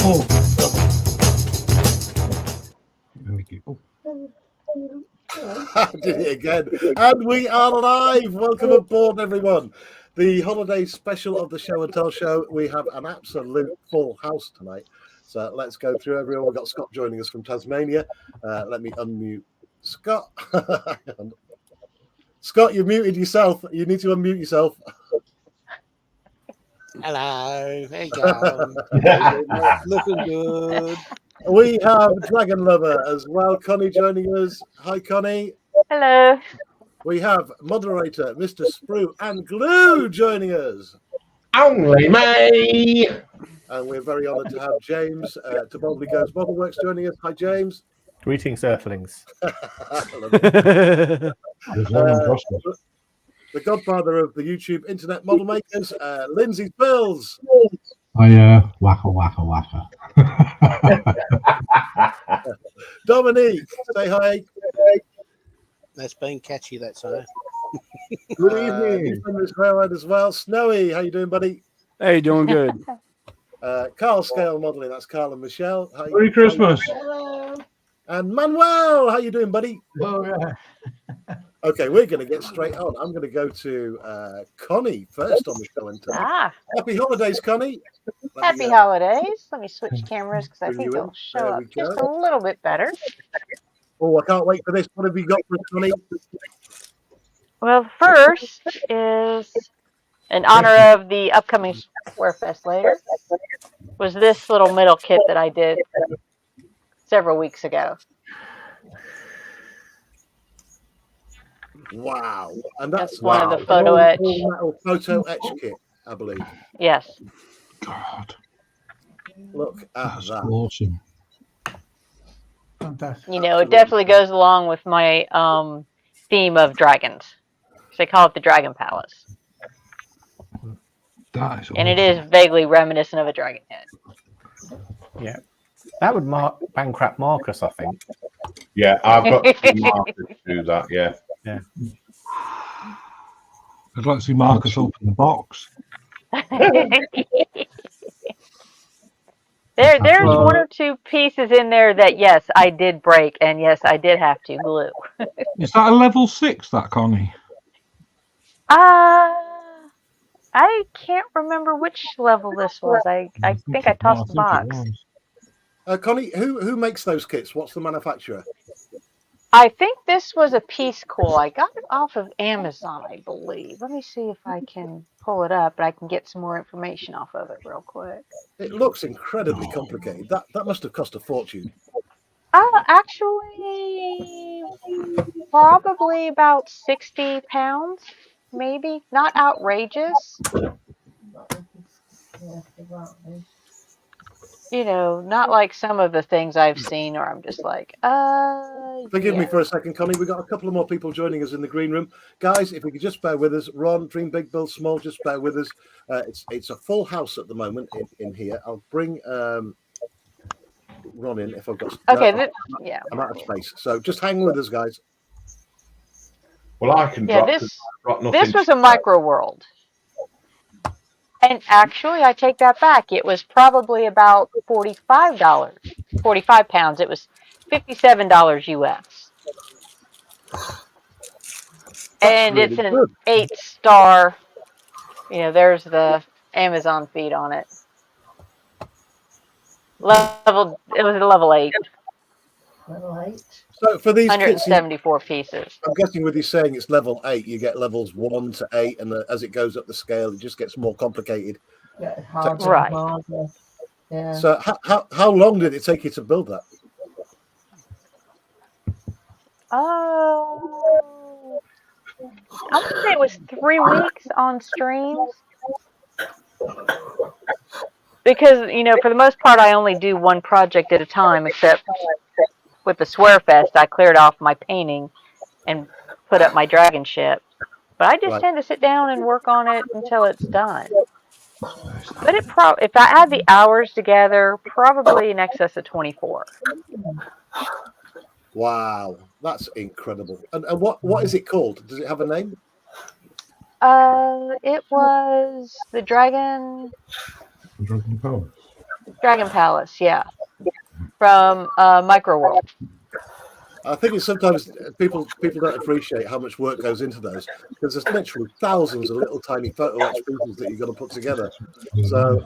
Oh. I did it again. And we are live. Welcome aboard, everyone. The holiday special of the Show and Tell show. We have an absolute full house tonight. So let's go through everyone. We've got Scott joining us from Tasmania. Let me unmute Scott. Scott, you've muted yourself. You need to unmute yourself. Hello, there you go. Looking good. We have Dragon Lover as well. Connie joining us. Hi, Connie. Hello. We have moderator Mr. Sprue and Glue joining us. Only me. And we're very honoured to have James to Boldly Goes Modelworks joining us. Hi, James. Greetings, Earthlings. The godfather of the YouTube internet model makers, Lindsey Bills. Waka waka. Dominique, say hi. That's been catchy, that time. Good evening. He's from Israel as well. Snowy, how you doing, buddy? Hey, doing good. Carl Scale Modelling, that's Carl and Michelle. Merry Christmas. Hello. And Manuel, how you doing, buddy? Oh, yeah. Okay, we're going to get straight on. I'm going to go to Connie first on the show and tell. Happy holidays, Connie. Happy holidays. Let me switch cameras because I think they'll show up just a little bit better. Oh, I can't wait for this. What have you got for Connie? Well, first is in honor of the upcoming Swearfest later, was this little middle kit that I did several weeks ago. Wow. And that's one of the photo etch. Photo etch kit, I believe. Yes. God. Look at That's that. awesome. You know, it definitely goes along with my theme of dragons. They call it the Dragon Palace. That is awesome. And it is vaguely reminiscent of a dragon head. Yeah. That would bankrupt Marcus, I think. Yeah, I've got to Marcus to do that, yeah. Yeah. I'd like to see Marcus open the box. There's one or two pieces in there that, yes, I did break, and yes, I did have to glue. Is that a level 6, that, Connie? I can't remember which level this was. I think I tossed the box. Connie, who makes those kits? What's the manufacturer? I think this was a Peace Cool. I got it off of Amazon, I believe. Let me see if I can pull it up, but I can get some more information off of it real quick. It looks incredibly complicated. That must have cost a fortune. Actually, probably about 60 pounds, maybe. Not outrageous. You know, not like some of the things I've seen where I'm just like, Forgive me for a second, Connie. We've got a couple of more people joining us in the green room. Guys, if we could just bear with us. Ron, Dream Big, Build Small, just bear with us. It's a full house at the moment in here. I'll bring Ron in if I've got... Okay, I'm out of space. So just hang with us, guys. Well, I can drop this was a micro world. And actually, I take that back. It was probably about $45, 45 pounds. It was $57 US. And it's an 8-star. You know, there's the Amazon feed on it. It was a level 8. Level 8. So for these 174 pieces. I'm guessing with you saying it's level 8, you get levels 1 to 8, and as it goes up the scale, it just gets more complicated. Yeah, harder, right. Harder. Yeah. So how long did it take you to build that? I would say it was 3 weeks on streams. Because, you know, for the most part, I only do one project at a time, except with the Swearfest, I cleared off my painting and put up my dragon ship. But I just tend to sit down and work on it until it's done. But if I add the hours together, probably in excess of 24. Wow, that's incredible. And what is it called? Does it have a name? It was the Dragon Dragon Palace, yeah. From Micro World. I think it's sometimes people don't appreciate how much work goes into those because there's literally thousands of little tiny photo etch pieces that you've got to put together. So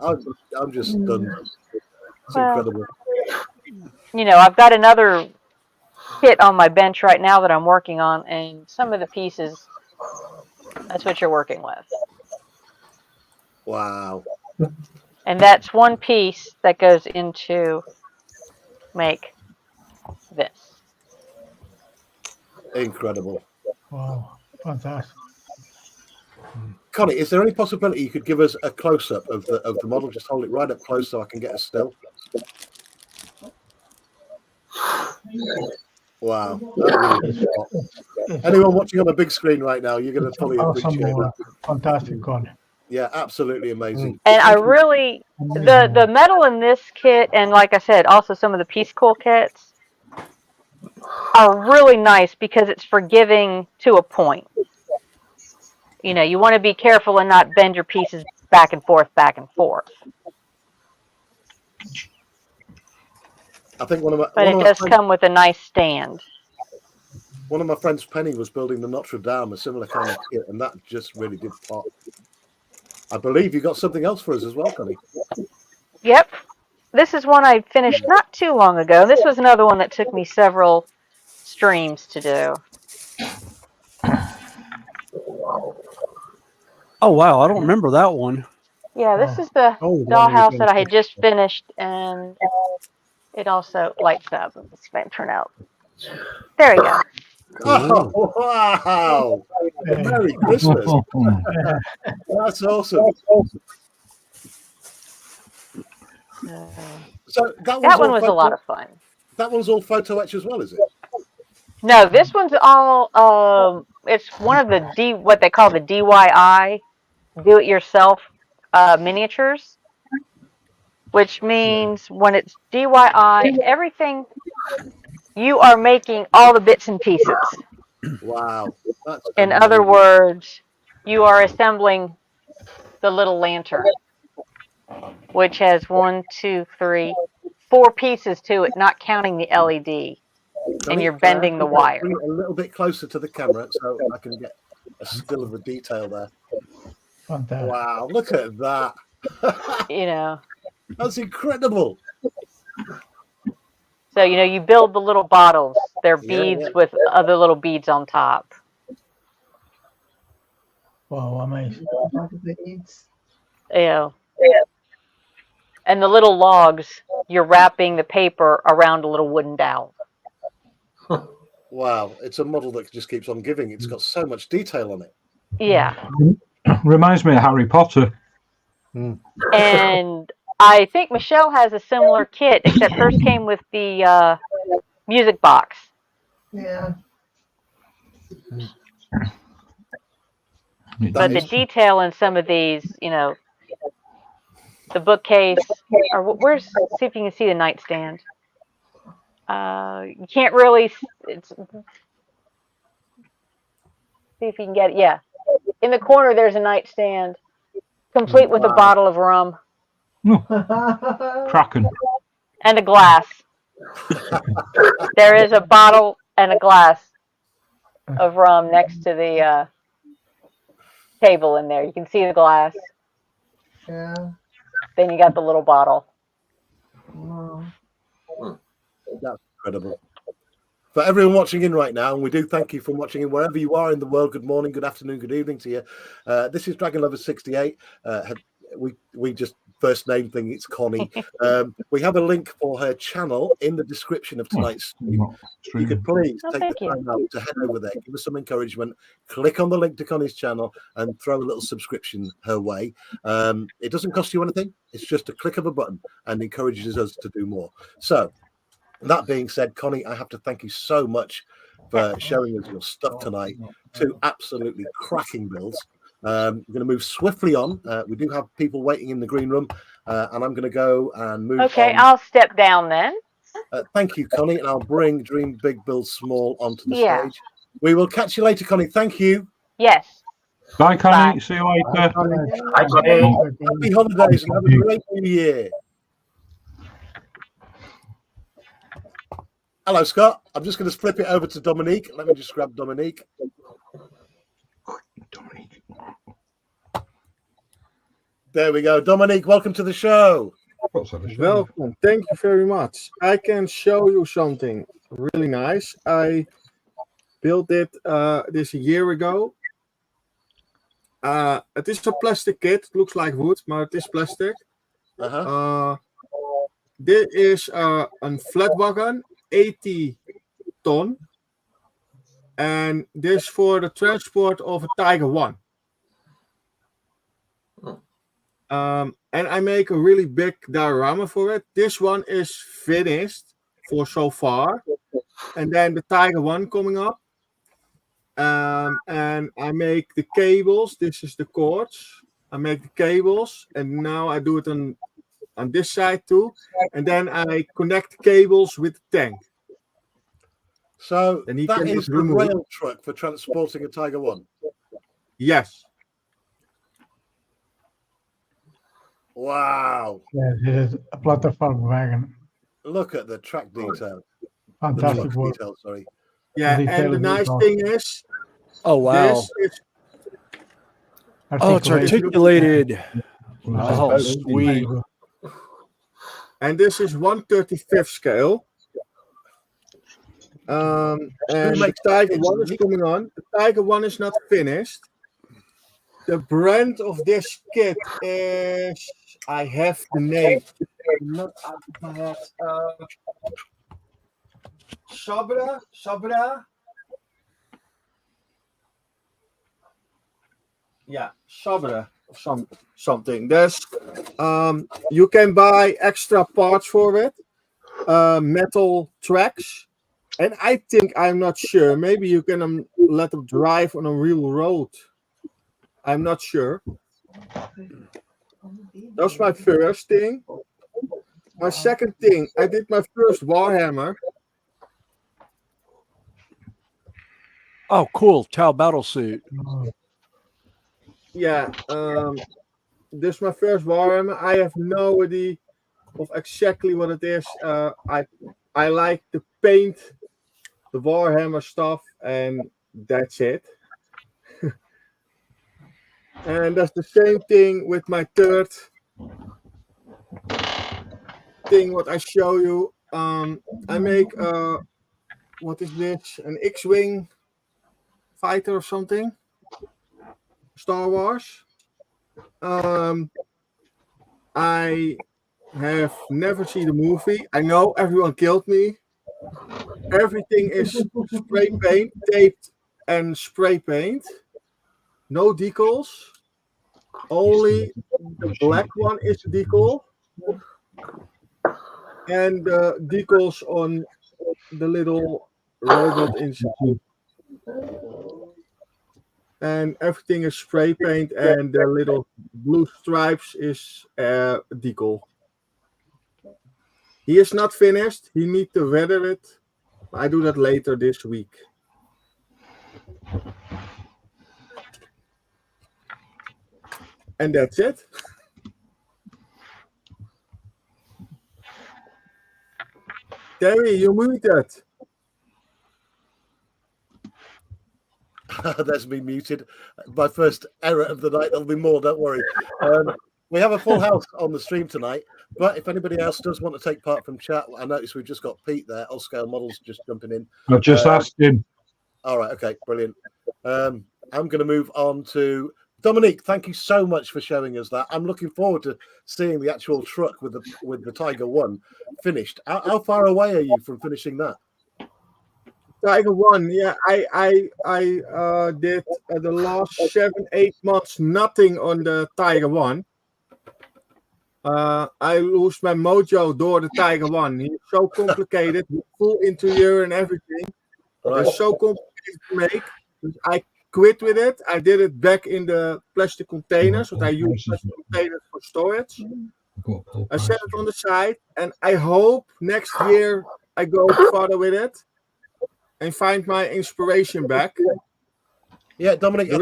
I'm just stunned. It's incredible. You know, I've got another kit on my bench right now that I'm working on, and some of the pieces, that's what you're working with. Wow. And that's one piece that goes into make this. Incredible. Wow, fantastic. Connie, is there any possibility you could give us a close-up of the model? Just hold it right up close so I can get a still. Wow. That really is hot. Anyone watching on the big screen right now, you're going to probably appreciate that. Fantastic, Connie. Yeah, absolutely amazing. And I really, the metal in this kit, and like I said, also some of the Piece Cool kits, are really nice because it's forgiving to a point. You know, you want to be careful and not bend your pieces back and forth, back and forth. I think But it does come with a nice stand. One of my friends, Penny, was building the Notre Dame, a similar kind of kit, and that just really did pop. I believe you got something else for us as well, Connie. Yep. This is one I finished not too long ago. This was another one that took me several streams to do. Oh, wow. I don't remember that one. Yeah, this is the dollhouse that I had just finished, and it also lights up. It's going to turn out. There we go. Oh, wow. Merry Christmas. That's awesome. So that one was a lot of fun. That one's all photo etch as well, is it? No, this one's all, it's one of the what they call the DIY, do-it-yourself miniatures, which means when it's DIY, everything, you are making all the bits and pieces. Wow. In other words, you are assembling the little lantern, which has 4 pieces to it, not counting the LED. And you're bending the wire. Bring it a little bit closer to the camera so I can get a still of the detail there. Fantastic. Wow, look at that. You know. That's incredible. So, you know, you build the little bottles. They're beads with other little beads on top. Wow, amazing. Yeah. And the little logs, you're wrapping the paper around a little wooden dowel. Wow, it's a model that just keeps on giving. It's got so much detail on it. Yeah. Reminds me of Harry Potter. And I think Michelle has a similar kit, except hers came with the music box. Yeah. But the detail in some of these, you know, the bookcase, or where's, see if you can see the nightstand. You can't really, see if you can get it. Yeah. In the corner, there's a nightstand, complete with a bottle of rum. Kraken. And a glass. There is a bottle and a glass of rum next to the table in there. You can see the glass. Yeah. Then you got the little bottle. Wow. That's incredible. For everyone watching in right now, and we do thank you for watching in wherever you are in the world. Good morning, good afternoon, good evening to you. This is Dragon Lover 68. We just first name thing, it's Connie. We have a link for her channel in the description of tonight's stream. You could please take the time out to head over there, give us some encouragement, click on the link to Connie's channel and throw a little subscription her way. It doesn't cost you anything. It's just a click of a button and encourages us to do more. So that being said, Connie, I have to thank you so much for showing us your stuff tonight. 2 absolutely cracking builds. We're going to move swiftly on. We do have people waiting in the green room, and I'm going to go and move Okay, on. I'll step down then. Thank you, Connie, and I'll bring Dream Big Build Small onto the stage. We will catch you later, Connie. Thank you. Yes. Bye, Connie. Bye. See you later. Happy holidays and have a great new year. Hello, Scott. I'm just going to flip it over to Dominique. Let me just grab Dominique. Dominique. There we go. Dominique, welcome to the show. Welcome. Thank you very much. I can show you something really nice. I built it this a year ago. It is a plastic kit. It looks like wood, but it is plastic. This is a flat wagon, 80 ton. And this for the transport of a Tiger 1. And I make a really big diorama for it. This one is finished for so far. And then the Tiger 1 coming up. And I make the cables. This is the cords. I make the cables. And now I do it on this side too. And then I connect the cables with the tank. So And he that can is just the remove it. rail truck for transporting a Tiger 1. Yes. Wow. Yes, it is a platform wagon. Look at the track detail. Fantastic The truck work. detail, sorry. Yeah, The and detail the is nice awesome. thing is, Oh wow. this is Oh, it's articulated. Oh, Very sweet. good. and this is 1/35 scale. And the makes Tiger that 1 is unique? coming on. The Tiger 1 is not finished. The brand of this kit is, I have the name, not out of my head. Sabra. Yeah, Sabra or something. There's you can buy extra parts for it, metal tracks, and I think, I'm not sure. Maybe you can let them drive on a real road. I'm not sure. That's my first thing. My second thing, I did my first Warhammer. Oh, cool. Tau battle suit. Oh, Yeah, this is my first Warhammer. I have no idea of exactly what it is. I like to paint the Warhammer stuff, and that's it. And that's the same thing with my third thing. What I show you, I make what is this? An X-wing fighter or something? Star Wars. I have never seen the movie. I know everyone killed me. Everything is spray paint, taped and spray paint. No decals. Only the black one is the decal. And the decals on the little robot inside. And everything is spray paint, and the little blue stripes is decal. He is not finished. He needs to weather it. I do that later this week. And that's it. Terry, you muted. That's me muted. My first error of the night. There'll be more, don't worry. We have a full house on the stream tonight, but if anybody else does want to take part from chat, I noticed we've just got Pete there, All Scale Models, just jumping in. I just asked him. All right, okay, brilliant. I'm going to move on to Dominique. Thank you so much for showing us that. I'm looking forward to seeing the actual truck with the Tiger 1 finished. How far away are you from finishing that? Tiger 1, yeah, I did the last 7-8 months nothing on the Tiger 1. I lost my mojo door the Tiger 1. It's so complicated, with full interior and everything. Right. It's so complicated to make. I quit with it. I did it back in the plastic containers, but I use plastic containers for storage. I set it on the side, and I hope next year I go further with it and find my inspiration back. Yeah, Dominique,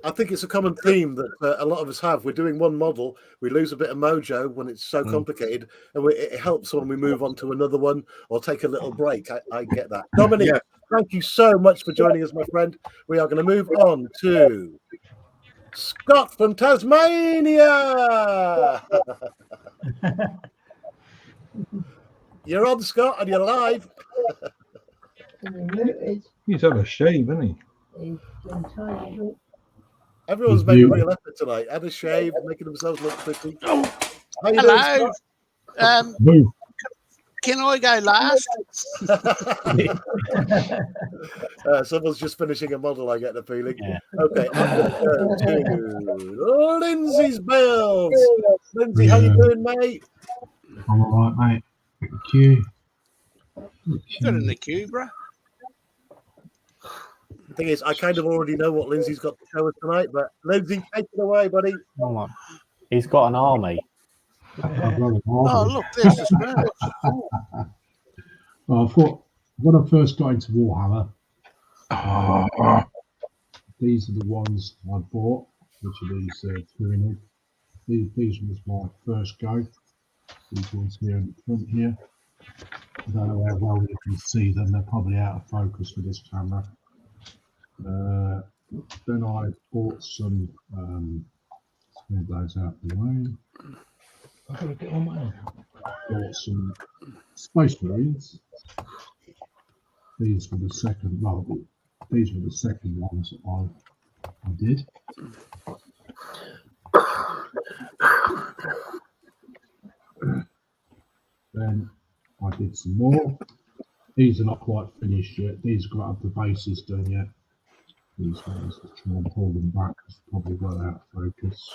I I think it's a common theme that a lot of us have. We're doing one model, we lose a bit of mojo when it's so complicated, and it helps when we move on to another one or take a little break. I get that. Dominique, Yeah. thank you so much for joining us, my friend. We are going to move on to Scott from Tasmania. You're on, Scott, and you're live. He's had a shave, hasn't Everyone's making a real effort tonight. Had a shave, making themselves look pretty. How you doing, Hello. Scott? he? Can I go last? Someone's just finishing a model, I get the feeling. Yeah. Okay, I'm going to go to Lindsey's builds. Lindsey, how you doing, mate? I'm all right, mate. Thank you. Good in the queue, bro. The thing is, I kind of already know what Lindsey's got to show us tonight, but Lindsey, take it away, buddy. Come on. He's got an army. I've got a Oh, hobby. look, this is good. Well, I thought when I first got into Warhammer, these are the ones I bought, which are these crnr. These was my first go. These ones here in the front here. I don't know how well you can see them. They're probably out of focus with this camera. Then I bought some. Move those out of the way. I've got to get on my. Bought some Space Marines. These were the second. Well, these were the second ones that I did. Then I did some more. These are not quite finished yet. These got up the bases done yet. These ones, let's try and pull them back. It's probably well out of focus.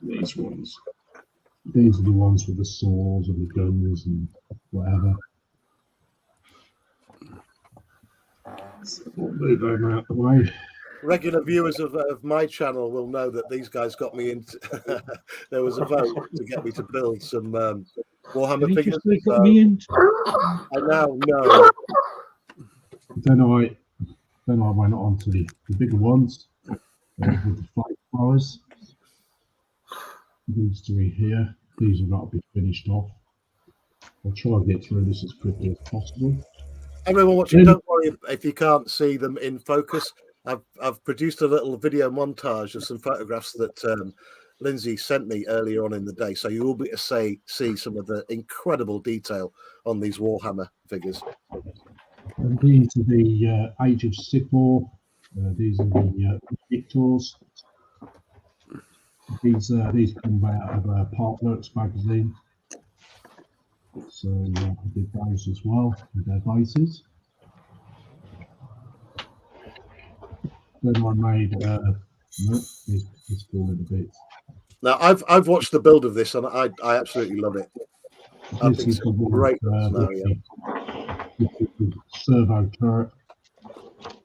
These ones. These are the ones with the swords and the guns and whatever. So we'll move them out the way. Regular viewers of my channel will know that these guys got me into. There was a vote to get me to build some Warhammer Did he figures. just So got me in? I now know. Then I went on to the bigger ones with the flamethrowers. These three here, these have got to be finished off. I'll try and get through this as quickly as possible. Everyone watching, don't worry if you can't see them in focus. I've produced a little video montage of some photographs that Lindsey sent me earlier on in the day, so you will be able to see some of the incredible detail on these Warhammer figures. And these are the Age of Sigmar. These are the Victors. These come out of a Partworks magazine. So I did those as well with their bases. Then I made it's falling a bit. Now I've watched the build of this and I absolutely love it. I This think is it's the a one great with scenario. the servo turret.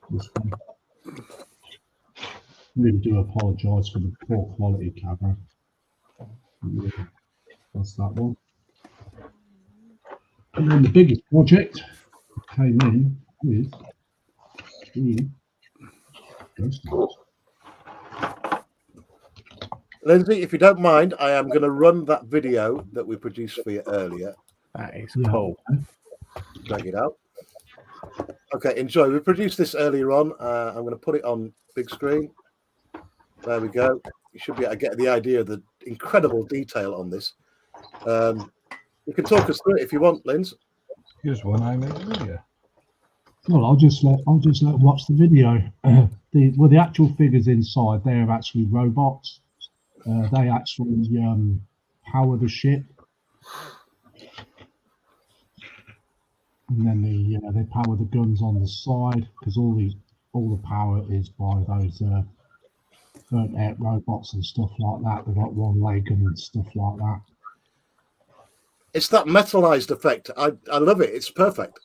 This one. Really do apologise for the poor quality camera. Yeah, that's that one. And then the biggest project came in with the Buesking. Lindsey, if you don't mind, I am going to run that video that we produced for you earlier. That is Yeah. cool. Drag it out. Okay, enjoy. We produced this earlier on. I'm going to put it on big screen. There we go. You should be able to get the idea of the incredible detail on this. You can talk us through it if you want, Linz. Here's one I made earlier. Well, I'll just let watch the video. The actual figures inside, they're actually robots. They actually power the ship, and then they power the guns on the side because all the power is by those burnt out robots and stuff like that. They've got one leg and stuff like that. It's that metallized effect. I love it. It's perfect.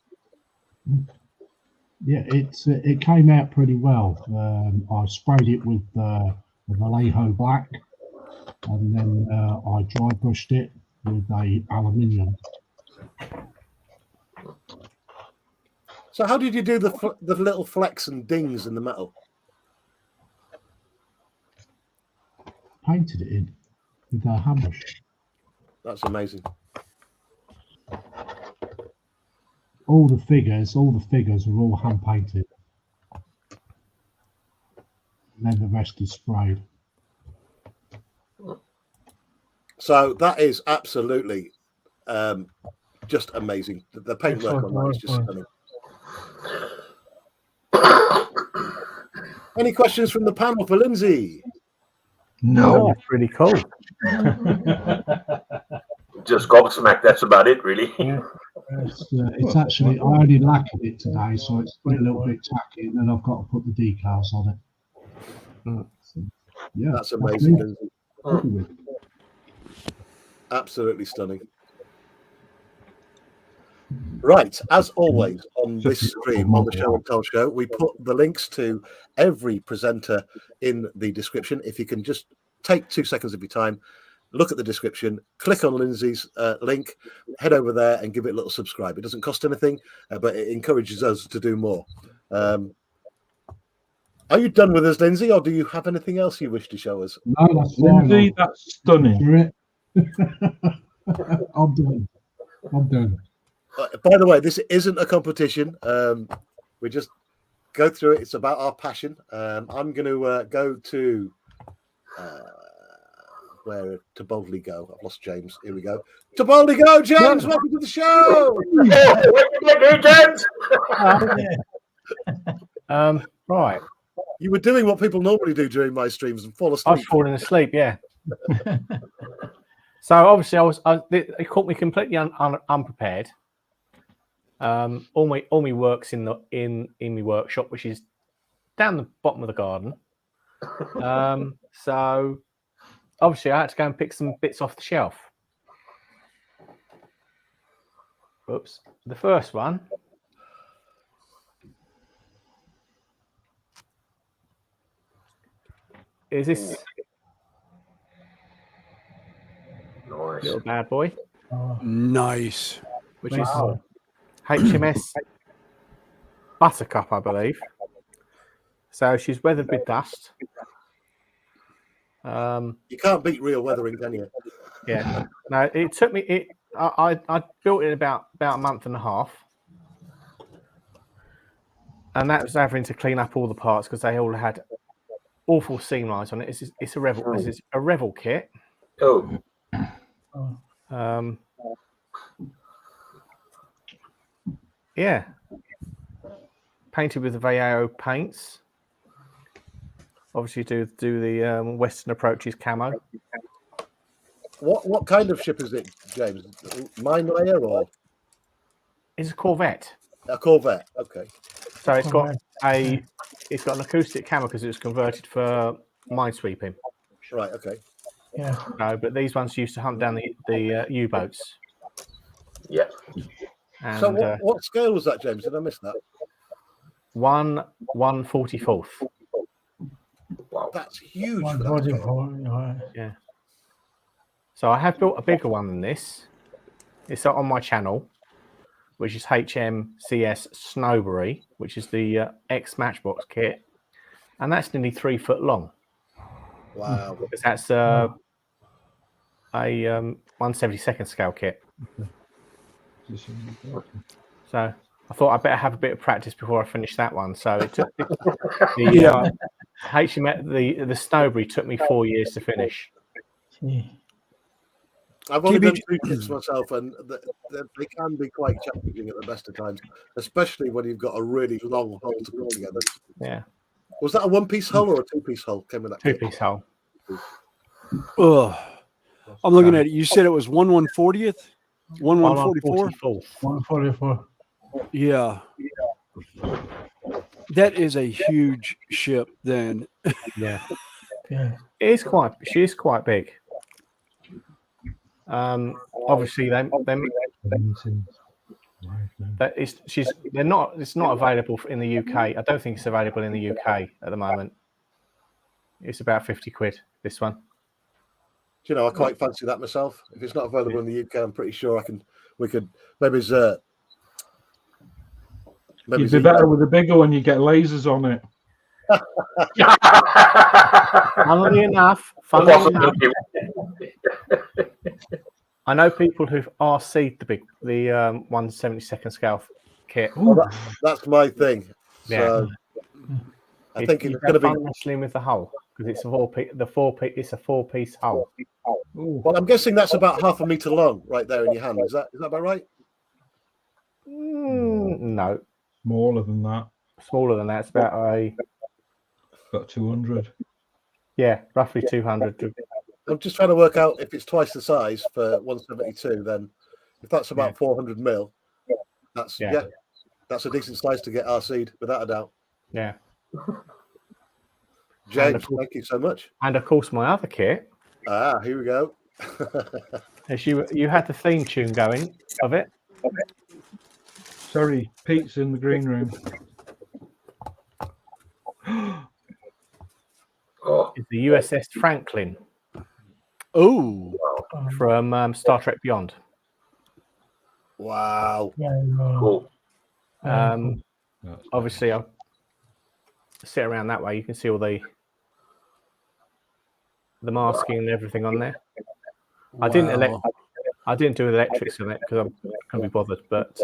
Yeah, it came out pretty well. I sprayed it with Vallejo black, and then I dry brushed it with a aluminium. So how did you do the little flecks and dings in the metal? painted it in with our hammers. That's amazing. All the figures are all hand painted. And then the rest is sprayed. So that is absolutely just amazing. The paintwork on that is just stunning. Any questions from the panel for Lindsey? No, that's really cool. Just gobsmacked. That's about it, really. It's actually, I only lacquered it today, so it's a little bit tacky, and then I've got to put the decals on it. So, yeah, That's amazing, Lindsey. Absolutely stunning. Right, as always on this stream, on the Show and Tell show, we put the links to every presenter in the description. If you can just take 2 seconds of your time, look at the description, click on Lindsey's link, head over there and give it a little subscribe. It doesn't cost anything, but it encourages us to do more. Are you done with us, Lindsey, or do you have anything else you wish to show us? No, that's Lindsey, that's stunning. I'm done. I'm done. By the way, this isn't a competition. We just go through it. It's about our passion. I'm going to go to where to boldly go. I've lost James. Here we go. To boldly go, James. Welcome to the show. Right. You were doing what people normally do during my streams and fall I asleep. was falling asleep. Yeah. So obviously, it caught me completely unprepared. All my work's in my workshop, which is down the bottom of the garden. So obviously, I had to go and pick some bits off the shelf. Oops. The first one is this little bad boy. Nice. Which is HMS Buttercup, I believe. So she's weathered with dust. You can't beat real weathering, can you? Yeah. No, it took me. I built it about a month and a half, and that was having to clean up all the parts because they all had awful seam lines on it. It's a Revel. This is a Revel kit. Oh. Yeah. Painted with the Vallejo paints. Obviously, do the Western Approaches camo. What kind of ship is it, James? Mine layer or? It's a Corvette. A Corvette. Okay. So it's got an acoustic camo because it was converted for minesweeping. Right. Okay. Yeah. No, but these ones used to hunt down the U-boats. Yeah. And, So what scale was that, James? Did I miss that? 1/144th. Wow. That's huge. For that 144. Yeah. Yeah. So I have built a bigger one than this. It's on my channel, which is HMCS Snowberry, which is the X Matchbox kit, and that's nearly 3 foot long. Wow. Because that's a 1/72nd scale kit. So I thought I'd better have a bit of practice before I finish that one. So it took the Snowberry took me 4 years to finish. Yeah. I've only done 2 kits myself, and they can be quite challenging at the best of times, especially when you've got a really long hull to put together. Yeah. Was that a 1-piece hull or a 2-piece hull? Came in that 2-piece hull. Ugh. I'm looking at it. You said it was 1/140th? 1/144? 144. Yeah. That is a huge ship then. Yeah. Yeah. She is quite big. Obviously it's not available in the UK. I don't think it's available in the UK at the moment. It's about 50 quid, this one. Do you know, I quite fancy that myself. If it's not available in the UK, I'm pretty sure we could maybe You'd be better with a bigger one, you get lasers on it. Funnily enough, I know people who've RC'd the 1/72 scale kit. Well, that's my thing. Yeah. So I think it's going to be wrestling with the hull because it's a four-piece hull. Well, I'm guessing that's about 1/2 meter long, right there in your hand. Is that about right? No, Smaller than that. smaller than that. It's about About 200. roughly 200. I'm just trying to work out if it's twice the size for 172. Then, if that's about 400 mil, that's that's a decent size to get RC'd without a doubt. Yeah. James, thank you so much. And of course, my other kit. Here we go. As you had the theme tune going of it. Sorry, Pete's in the green room. It's the USS Franklin. Oh, from Star Trek Beyond. Wow. Cool. Obviously, I'll sit around that way. You can see all the masking and everything on there. I didn't do electrics on it because I can't be bothered. But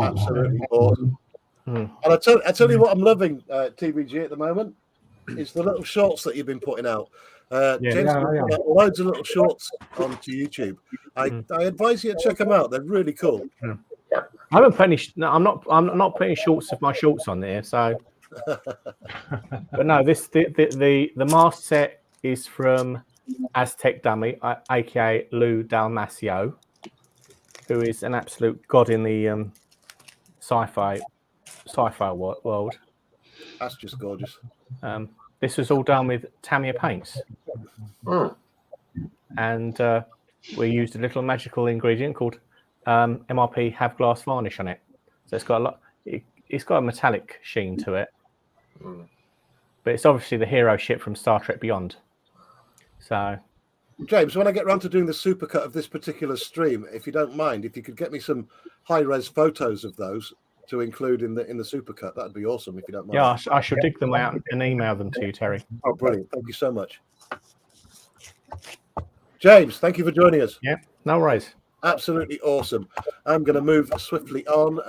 absolutely awesome. And I tell you what, I'm loving TBG at the moment. It's the little shorts that you've been putting out. James, loads of little shorts onto YouTube. I advise you to check them out. They're really cool. I haven't put any. No, I'm not putting shorts of my shorts on there. So, but no, the mask set is from Aztec Dummy, aka Lou Dalmacio, who is an absolute god in the sci-fi world. That's just gorgeous. This was all done with Tamiya paints, and we used a little magical ingredient called MRP Have Glass Varnish on it. So it's got a lot. It's got a metallic sheen to it, but it's obviously the hero ship from Star Trek Beyond. So, James, when I get round to doing the supercut of this particular stream, if you don't mind, if you could get me some high-res photos of those to include in the supercut, that'd be awesome. If you don't mind. Yeah, I shall dig them out and email them to you, Terry. Oh, brilliant! Thank you so much, James. Thank you for joining us. Yeah, no worries. Absolutely awesome. I'm going to move swiftly on.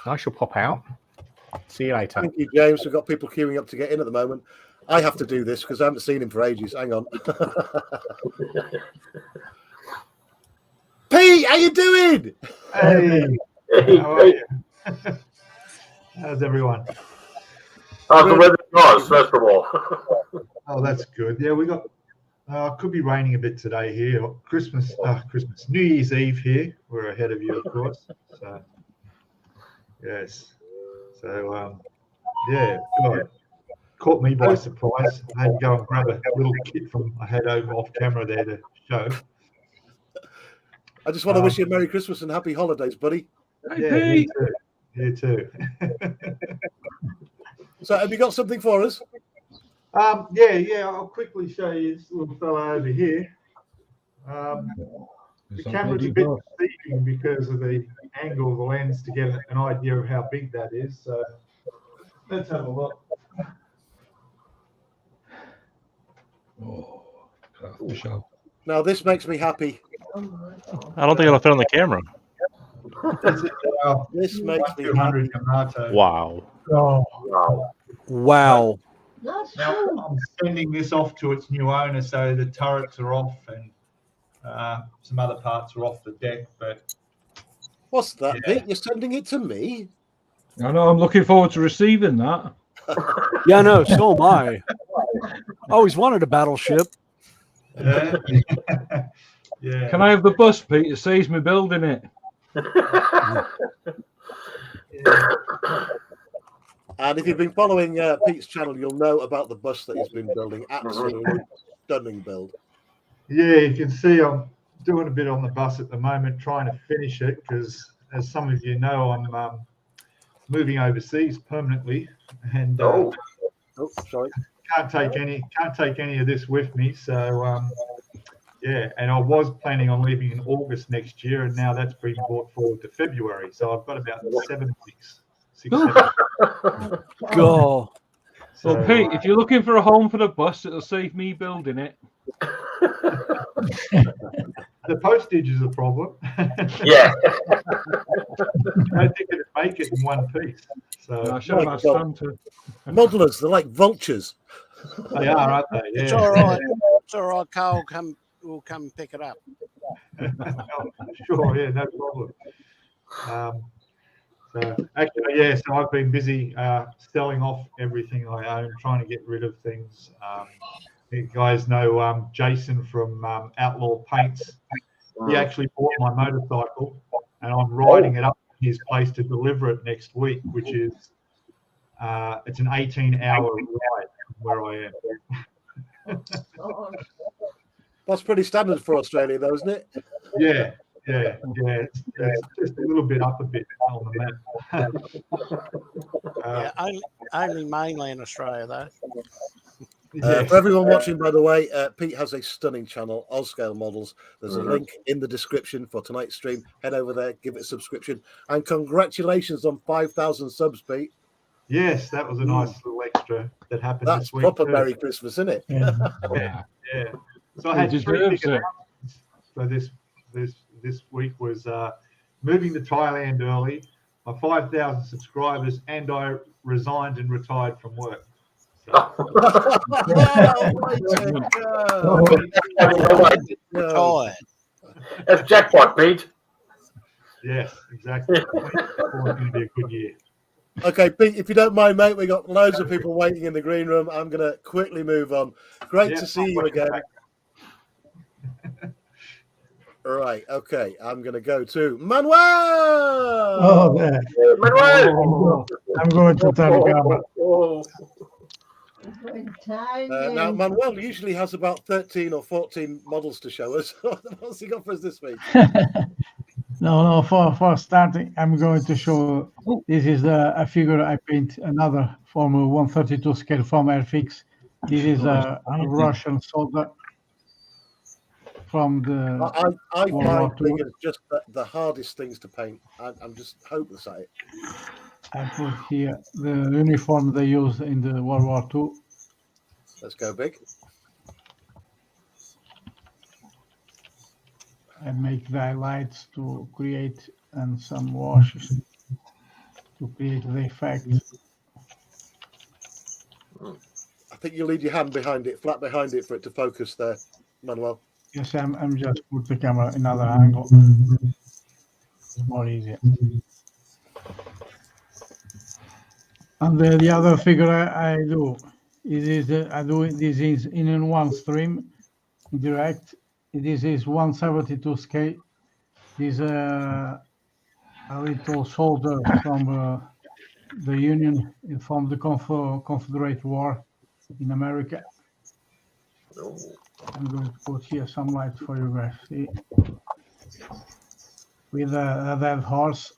I shall pop out. See you later. Thank you, James. We've got people queuing up to get in at the moment. I have to do this because I haven't seen him for ages. Hang on. Pete, how you doing? Hey. How are you? How's everyone? How's the weather in Oz, first of all? Oh, that's good. Yeah, we got. Could be raining a bit today here. New Year's Eve here. We're ahead of you, of course. So, yes. So, yeah. God, caught me by surprise. I had to go and grab a little kit from I had over off camera there to show. I just want to wish you a Merry Christmas and Happy Holidays, buddy. Hey, you too. So, have you got something for us? Yeah. I'll quickly show you this little fella over here. The camera's a bit deceiving because of the angle of the lens to get an idea of how big that is. So let's have a look. Now, this makes me happy. I don't think it'll fit on the camera. This makes me happy. Wow. Wow. Now I'm sending this off to its new owner, so the turrets are off and some other parts are off the deck. But what's that, Pete? You're sending it to me? I know. I'm looking forward to receiving that. Yeah, no, so am I. Always wanted a battleship. Yeah. Yeah. Can I have the bus, Pete? It saves me building it. And if you've been following Pete's channel, you'll know about the bus that he's been building. Absolutely stunning build. Yeah, you can see I'm doing a bit on the bus at the moment, trying to finish it because, as some of you know, I'm moving overseas permanently, and sorry, can't take any of this with me. So Yeah, and I was planning on leaving in August next year, and now that's been brought forward to February. So I've got about 7 weeks. 7 Go. Well, Pete, if you're looking for a home for the bus, it'll save me building it. The postage is a problem. Yeah. I don't think it'd make it in one piece. So I should have asked Santa. Modelers, they're like vultures. They are, aren't they? Yeah. It's all right. It's all right. Carl will come and pick it up. Sure, yeah, no problem. So actually, yeah. So I've been busy selling off everything I own, trying to get rid of things. You guys know Jason from Outlaw Paints. He actually bought my motorcycle, and I'm riding it up to his place to deliver it next week, which is it's an 18-hour ride from where I am. That's pretty standard for Australia, though, isn't it? Yeah. It's just a little bit up a bit on the map. Yeah, only mainly in Australia, though. For everyone watching, by the way, Pete has a stunning channel, Ozscale Models. There's a link in the description for tonight's stream. Head over there, give it a subscription. And congratulations on 5,000 subs, Pete. Yes, that was a nice little extra that happened That's this week. proper too. Merry Christmas, isn't it? Yeah. So I had He 3 deserves big it. announcements. So this week was moving to Thailand early, my 5,000 subscribers, and I resigned and retired from work. Retired. That's jackpot, Pete. Yes, exactly. It's going to be a good year. Okay, Pete, if you don't mind, mate, we got loads of people waiting in the green room. I'm going to quickly move on. Great to see you again. All right, okay, I'm going to go to Manuel. Oh, there. Manuel. I'm going to turn the camera. Now, Manuel usually has about 13 or 14 models to show us. What's he got for us this week? No, for starting, I'm going to show, this is a figure I paint, another Formula 132 scale from Airfix. This is a Russian soldier from the I World find War II. figures just the hardest things to paint. I'm just hopeless at it. I put here the uniform they used in the World War II. Let's go big. I make the highlights to create and some washes to create the effect. I think you leave your hand behind it, flat behind it, for it to focus there, Manuel. Yes, I'm just put the camera in another angle. It's more easier. And the other figure I do is I do this is in one stream, direct. This is 172 scale. This is a little soldier from the Union, from the Confederate War in America. I'm going to put here some light for you guys. See? With a dead horse.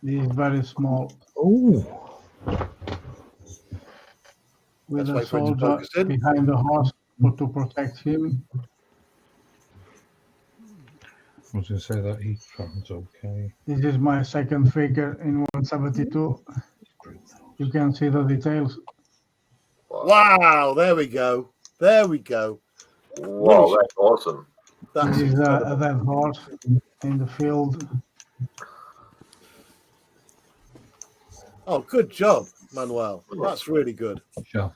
This is very small. Oh. With Let's a wait for it to soldier focus in. behind the horse to protect him. I was going to say that each one's okay. This is my second figure in 172. You can see the details. Wow, there we go. There we go. Wow, that's awesome. That's This is a dead horse in the field. Oh, good job, Manuel. That's really good. Sure.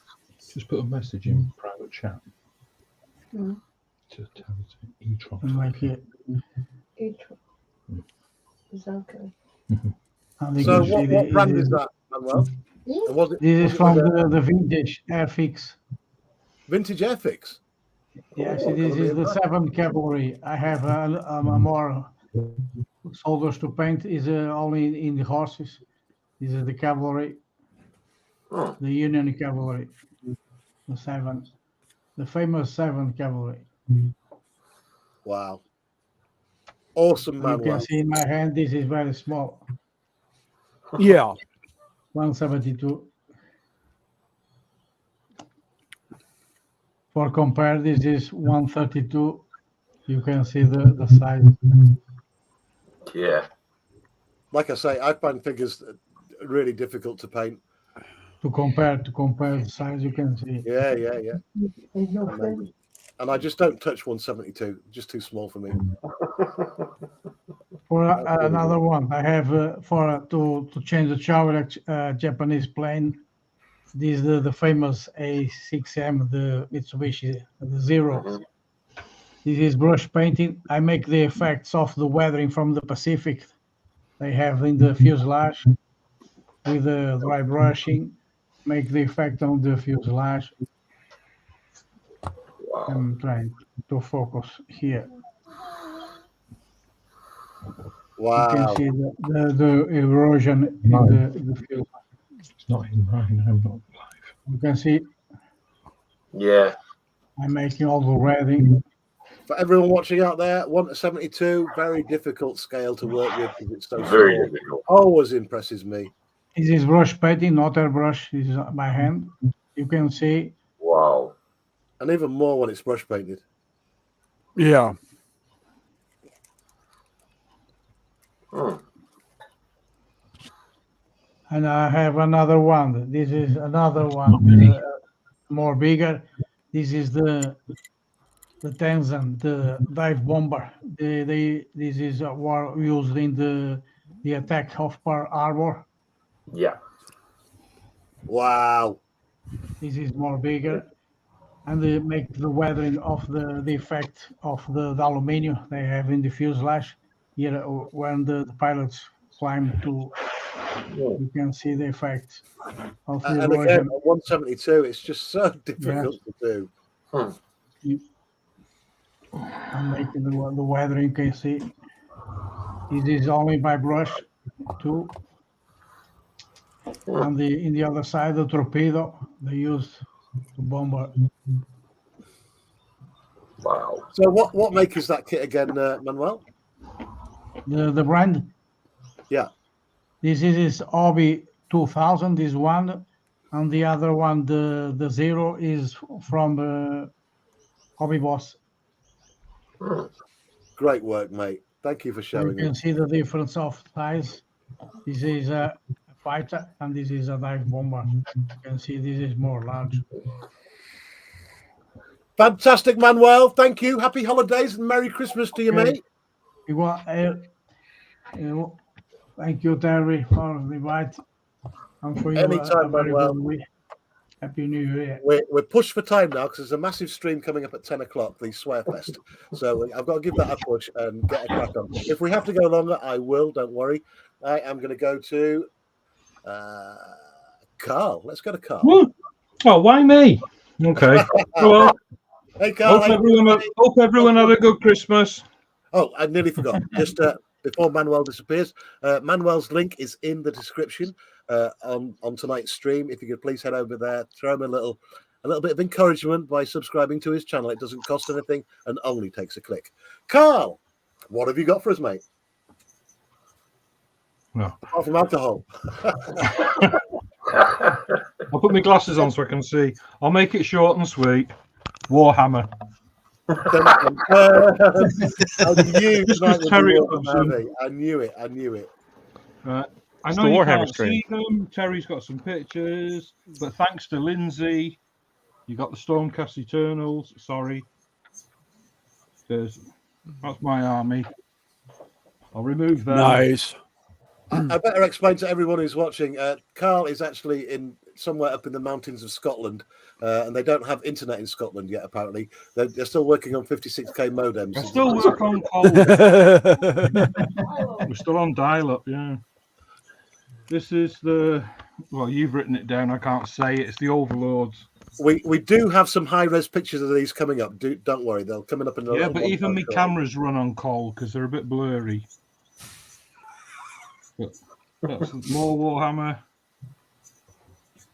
Just put a message in private chat Mm. to tell us e-tron. And like here. Each one is okay. And you So can see what brand is that, Manuel? Yeah. And was it, This was is it from with a the vintage Airfix. vintage Airfix? Yes, Oh, this gonna be is the impressive. 7th cavalry. I have a more soldiers to paint. Is only in the horses. This is the cavalry, the Union cavalry, the 7th, the famous 7th cavalry. Wow. Awesome, You Manuel. can see in my hand, this is very small. Yeah. 172. For compare, this is 132. You can see the size. Yeah. Like I say, I find figures really difficult to paint. To compare the size, you can see. Yeah. There's no friend. Amazing. And I just don't touch 172. Just too small for me. For another one, I have to change the shower Japanese plane. This is the famous A6M, the Mitsubishi, the Zero. This is brush painting. I make the effects of the weathering from the Pacific. They have in the fuselage with the dry brushing. Make the effect on the fuselage. Wow. I'm trying to focus here. Wow. You can see the erosion in the fuselage. It's not in mine. I'm not live. You can see Yeah. I'm making all the weathering. For everyone watching out there, 1:72, very difficult scale to work with because it's so Very small. difficult. Always impresses me. This is brush painting, not airbrush. This is by hand. You can see. Wow. And even more when it's brush painted. Yeah. And I have another one. This is another one, more bigger. This is the Tanzan, the dive bomber. This is what used in the attack of Pearl Harbor. Yeah. Wow. This is more bigger. And they make the weathering of the effect of the aluminium they have in the fuselage. Here, when the pilots climb to, you can see the effect of the And erosion. again, at 172, it's just so difficult to do. I'm making the weathering, you can see. This is only by brush too. And in the other side, the torpedo they used to bomb. Wow. So what make is that kit again, Manuel? The brand? Yeah. This is Hobby 2000, this one. And the other one, the Zero, is from Hobby Boss. Great work, mate. Thank you for You showing can it. see the difference of size. This is a fighter and this is a dive bomber. You can see this is more large. Fantastic, Manuel. Thank you. Happy holidays and Merry Christmas to you, mate. Thank you, Terry, for the invite. And for you, Anytime, a very Manuel. good week. Happy New Year. We're pushed for time now because there's a massive stream coming up at 10 o'clock, the Swearfest. So I've got to give that a push and get a crack on. If we have to go longer, I will. Don't worry. I am going to go to Carl. Let's go to Carl. Woo. Oh, why me? Okay. Well, hey, Carl. Hope everyone had a good Christmas. Oh, I nearly forgot. Just before Manuel disappears, Manuel's link is in the description on tonight's stream. If you could please head over there, throw him a little bit of encouragement by subscribing to his channel. It doesn't cost anything and only takes a click. Carl, what have you got for us, mate? No. Apart from alcohol. I'll put my glasses on so I can see. I'll make it short and sweet. Warhammer. I knew it. Right. I It's know the you Warhammer can't stream. see them. Terry's got some pictures, but thanks to Lindsey, you got the Stormcast Eternals. Sorry, that's my army. I'll remove them. Nice. I better explain to everyone who's watching. Carl is actually in somewhere up in the mountains of Scotland, and they don't have internet in Scotland yet. Apparently, they're still working on 56k modems. I still work on cold. We're still on dial-up. Yeah. This is well, you've written it down. I can't say it. It's the Overlords. We do have some high-res pictures of these coming up. Don't worry, they'll coming up in a Yeah, little but while. even my cameras run on coal because they're a bit blurry. But that's more Warhammer.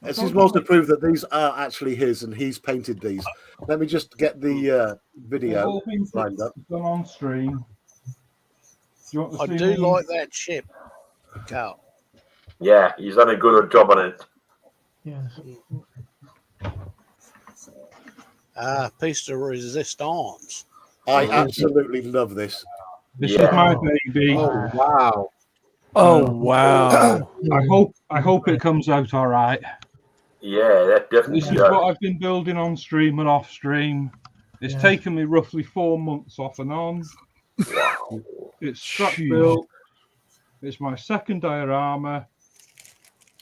This is more to prove that these are actually his, and he's painted these. Let me just get the video lined up. Done on stream. I do like that ship, Carl. Yeah, he's done a good job on it. Yes. piece de resistance. I absolutely love this. This is my baby. Oh wow! Oh wow! I hope it comes out all right. Yeah, that definitely This is does. what I've been building on stream and off stream. It's taken me roughly 4 months off and on. Wow. It's scrap built. It's my second diorama.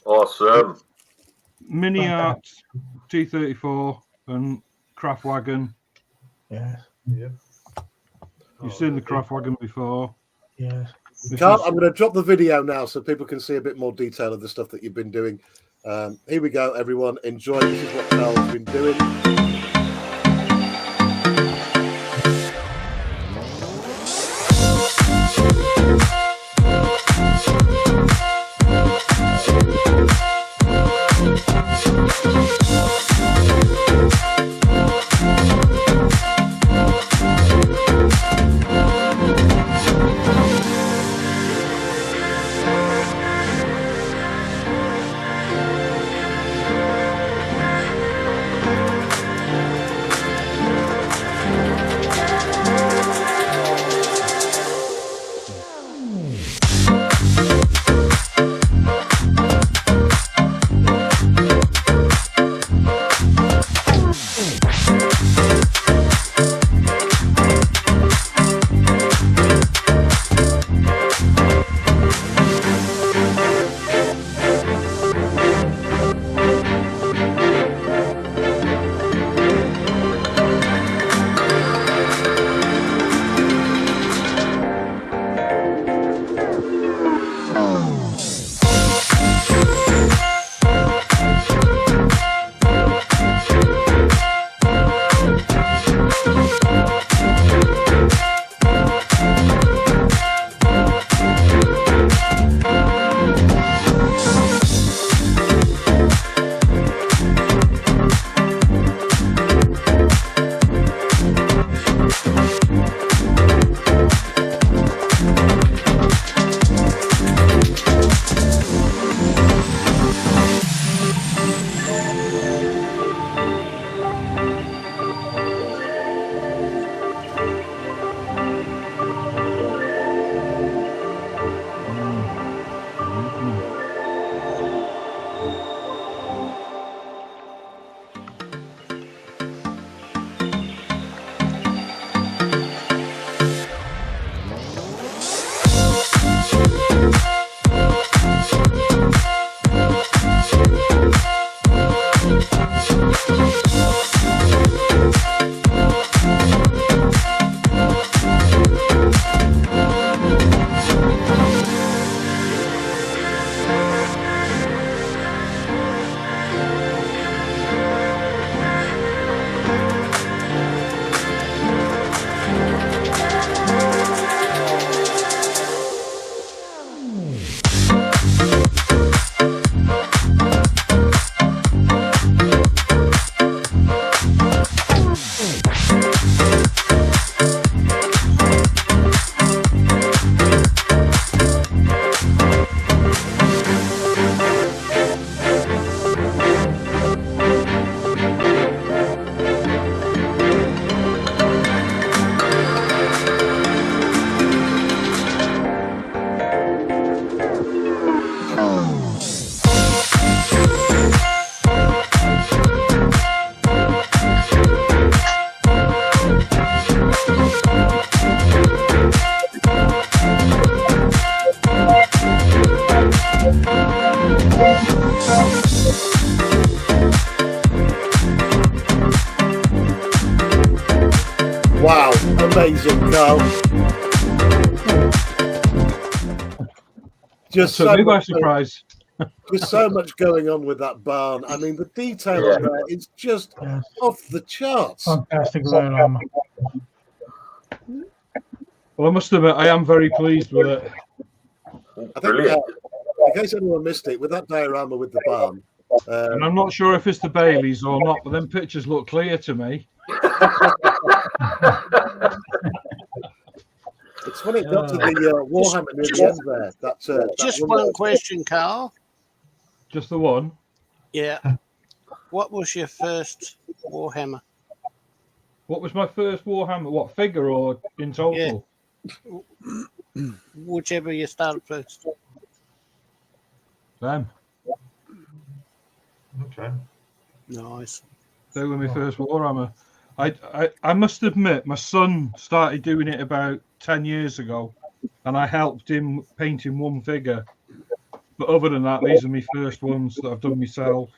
Awesome. Mini art, T34 and craft wagon. Yeah. Yep. You've seen the craft wagon before. Yeah. Carl, I'm going to drop the video now so people can see a bit more detail of the stuff that you've been doing. Here we go, everyone. Enjoy. This is what Carl's been doing. Wow, amazing, Carl. Just So big by surprise. Just so much going on with that barn. I mean, the detail on there is just off the charts. Fantastic diorama. Well, I must admit, I am very pleased with it. I think, in case anyone missed it, with that diorama with the barn. And I'm not sure if it's the Baileys or not, but them pictures look clear to me. It's funny, it got to the Warhammer near the end there. That's just one question, Carl. Just the one? Yeah. What was your first Warhammer? What was my first Warhammer? What figure or in total? Whichever you started first. Them. Okay. Nice. They were my first Warhammer. I must admit, my son started doing it about 10 years ago, and I helped him painting one figure. But other than that, these are my first ones that I've done myself.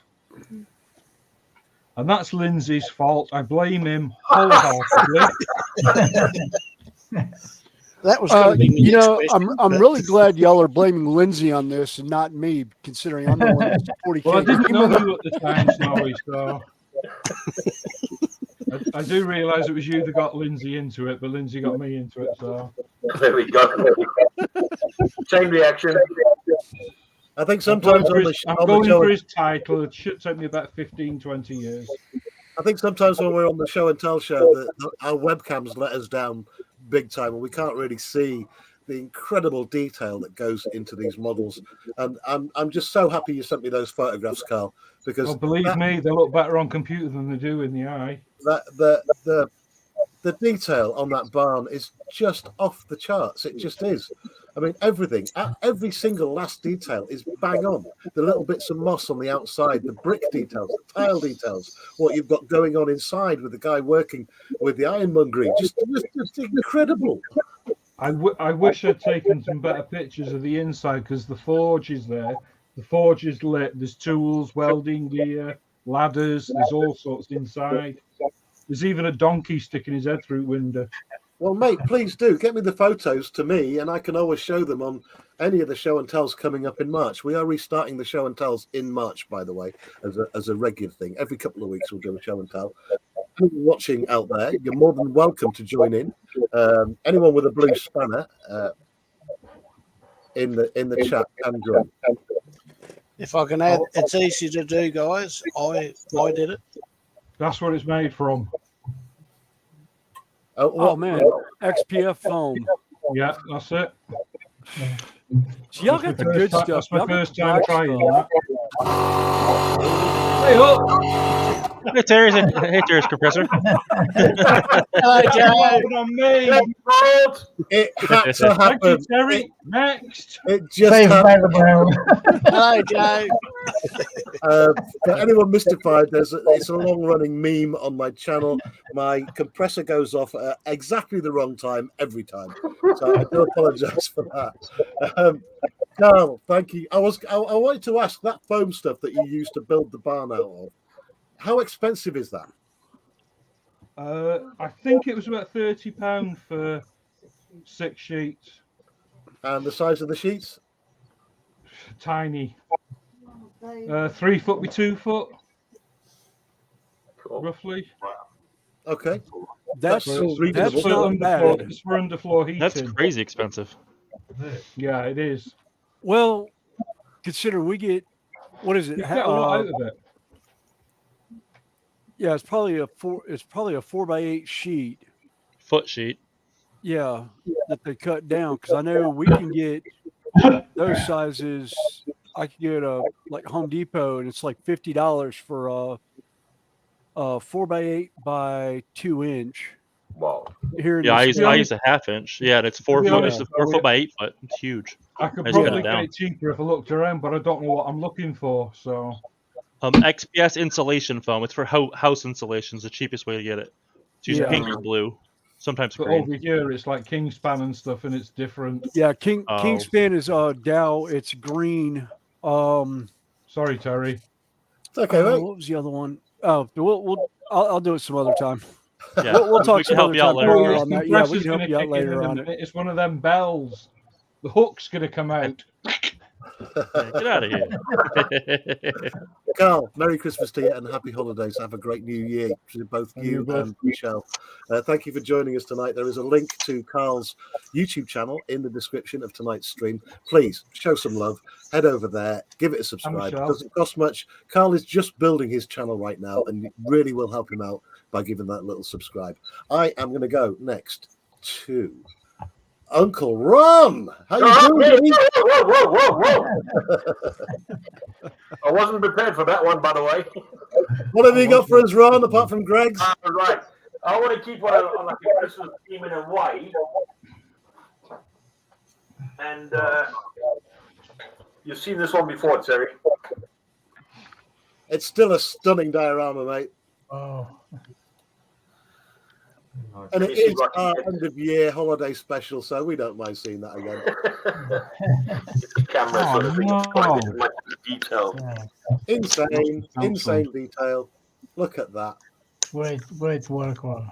And that's Lindsay's fault. I blame him wholeheartedly. That was going to be you know, question, I'm really glad y'all are blaming Lindsay on this and not me, considering I'm the one that's 40K. Well, I didn't know you at the time, Snowy, so I do realise it was you that got Lindsay into it, but Lindsay got me into it, so There we go. Same reaction. I think sometimes I'm going for his title. It should take me about 15, 20 years. I think sometimes when we're on the show and tell show, that our webcams let us down big time, and we can't really see the incredible detail that goes into these models. And I'm just so happy you sent me those photographs, Carl, because Believe me, they look better on computer than they do in the eye. The detail on that barn is just off the charts. It just is. I mean, everything, every single last detail is bang on. The little bits of moss on the outside, the brick details, the tile details, what you've got going on inside with the guy working with the ironmongery, just incredible. I wish I'd taken some better pictures of the inside, because the forge is there. The forge is lit. There's tools, welding gear, ladders. There's all sorts inside. There's even a donkey sticking his head through window. Well, mate, please do get me the photos to me, and I can always show them on any of the show and tells coming up in March. We are restarting the show and tells in March, by the way, as a regular thing. Every couple of weeks we'll do a show and tell. Anyone watching out there, you're more than welcome to join in. Anyone with a blue spanner in the chat can join. If I can add, it's easy to do, guys. I did it. That's what it's made from. Oh man, XPF foam. Yeah, that's it. So y'all got the good stuff. That's my first time trying that. Hey, up! Hey, Terry's compressor. Hello, Joe. On me. It had to happen. Thank you, Terry. Next. It just happened. Hello, Joe. For anyone mystified, it's a long-running meme on my channel. My compressor goes off at exactly the wrong time every time, so I do apologise for that. Carl, thank you. I wanted to ask, that foam stuff that you used to build the barn out of, how expensive is that? I think it was about £30 for 6 sheets. And the size of the sheets? Tiny. 3 foot by 2 foot, roughly. Okay. That's for not bad. It's for underfloor heating. That's crazy expensive. Yeah, it is. Well, consider we get, what is it? You get a lot out of it. Yeah, it's probably a 4x8 sheet. Foot sheet. Yeah, that they cut down, because I know we can get those sizes. I could get like Home Depot, and it's like $50 for a 4x8 by 2 inch. Wow. Yeah, I use a 1/2 inch. Yeah, and it's 4 foot. It's a 4 foot by 8 foot. It's huge. I could just cut probably it get down. it cheaper if I looked around, but I don't know what I'm looking for. So, XPS insulation foam. It's for house insulations. The cheapest way to get it. It's usually pink or blue. Sometimes but green. over here it's like Kingspan and stuff, and it's different. Yeah, Kingspan is Dow. It's green. Sorry, Terry. It's okay, mate. What was the other one? Oh, I'll do it some other time. Yeah. We'll talk We can some help other you out time later. more on that. Yeah, we Compressor's can help gonna you out kick in later in a on it. minute. It's one of them bells. The hook's gonna come out. Get out of here. Carl, Merry Christmas to you and Happy Holidays. Have a great New Year to both you and Michelle. Thank you for joining us tonight. There is a link to Carl's YouTube channel in the description of tonight's stream. Please show some love. Head over there, give it a subscribe. It doesn't cost much. Carl is just building his channel right now, and it really will help him out by giving that little subscribe. I am going to go next to Uncle Ron. How you doing? I wasn't prepared for that one, by the way. What have you got for us, Ron, apart from Greg's? Right. I want to keep on like a Christmas theme in a way. And you've seen this one before, Terry. It's still a stunning diorama, mate. Oh. And it is our end of year holiday special, so we don't mind seeing that again. The camera sort of thing, much detail. Yeah. Insane detail. Look at that. Great work, Ron.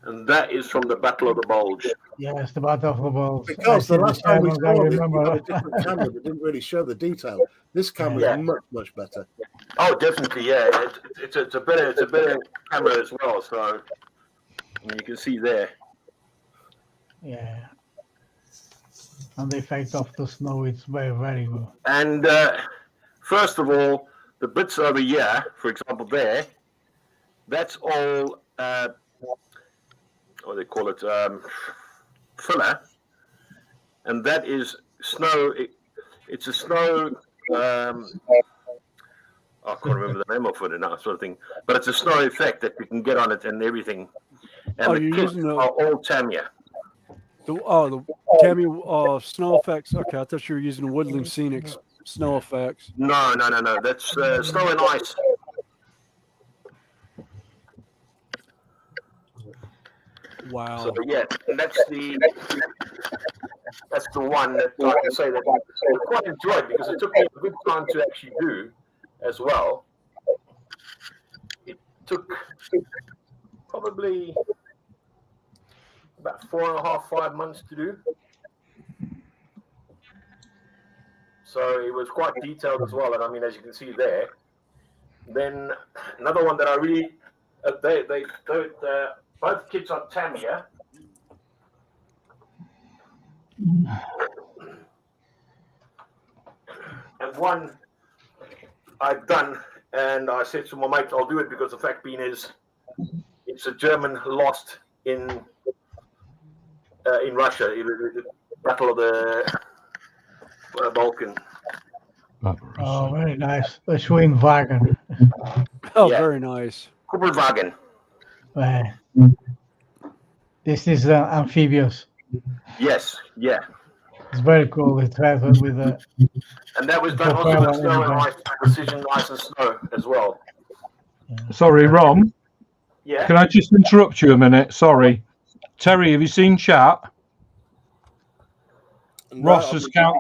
And that is from the Battle of the Bulge. Yes, the Battle of the Bulge. Because the last time we saw I this, we remember. had a different camera that didn't really show the detail. This camera is much, much better. Oh, definitely, yeah. It's a better camera as well. So you can see there. Yeah. And the effect of the snow is very, very good. And first of all, the bits over here, for example, there, that's all what do they call it, filler, and that is snow. It's a snow. I can't remember the name of it now, sort of thing. But it's a snow effect that you can get on it and everything. And the kits are all Tamiya. The Tamiya snow effects. Okay, I thought you were using Woodland Scenics snow effects. No. That's snow and ice. Wow. So yeah, that's the one that I can say that I quite enjoyed because it took me a good time to actually do as well. It took probably about 4.5, 5 months to do. So it was quite detailed as well, and I mean, as you can see there. Then another one that I really both kits on Tamiya. And one I've done, and I said to my mate, I'll do it because the fact being is, it's a German lost in Russia, the Battle of the Balkan. Oh, very nice. The Schweenwagen. Oh, yeah. Very nice. Kuppelwagen. This is amphibious. Yes, yeah. It's very cool. It's with a. And that was done also with snow and ice, precision ice and snow as well. Sorry, Ron. Yeah. Can I just interrupt you a minute? Sorry. Terry, have you seen chat? No,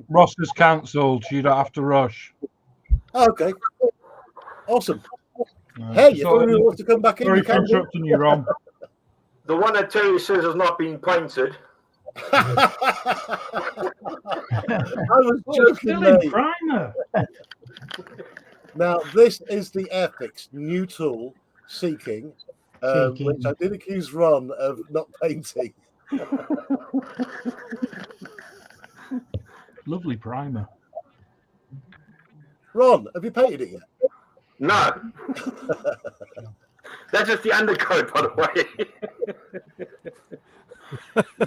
Ross has cancelled. You don't have to rush. Oh, okay. Awesome. Hey, you really want to come back in? Sorry for interrupting you, Ron. The one that Terry says has not been painted. I was joking, mate. Primer. Now, this is the Airfix new tool, Seeking, which I did accuse Ron of not painting. Lovely primer. Ron, have you painted it yet? No. That's just the undercoat, by the way.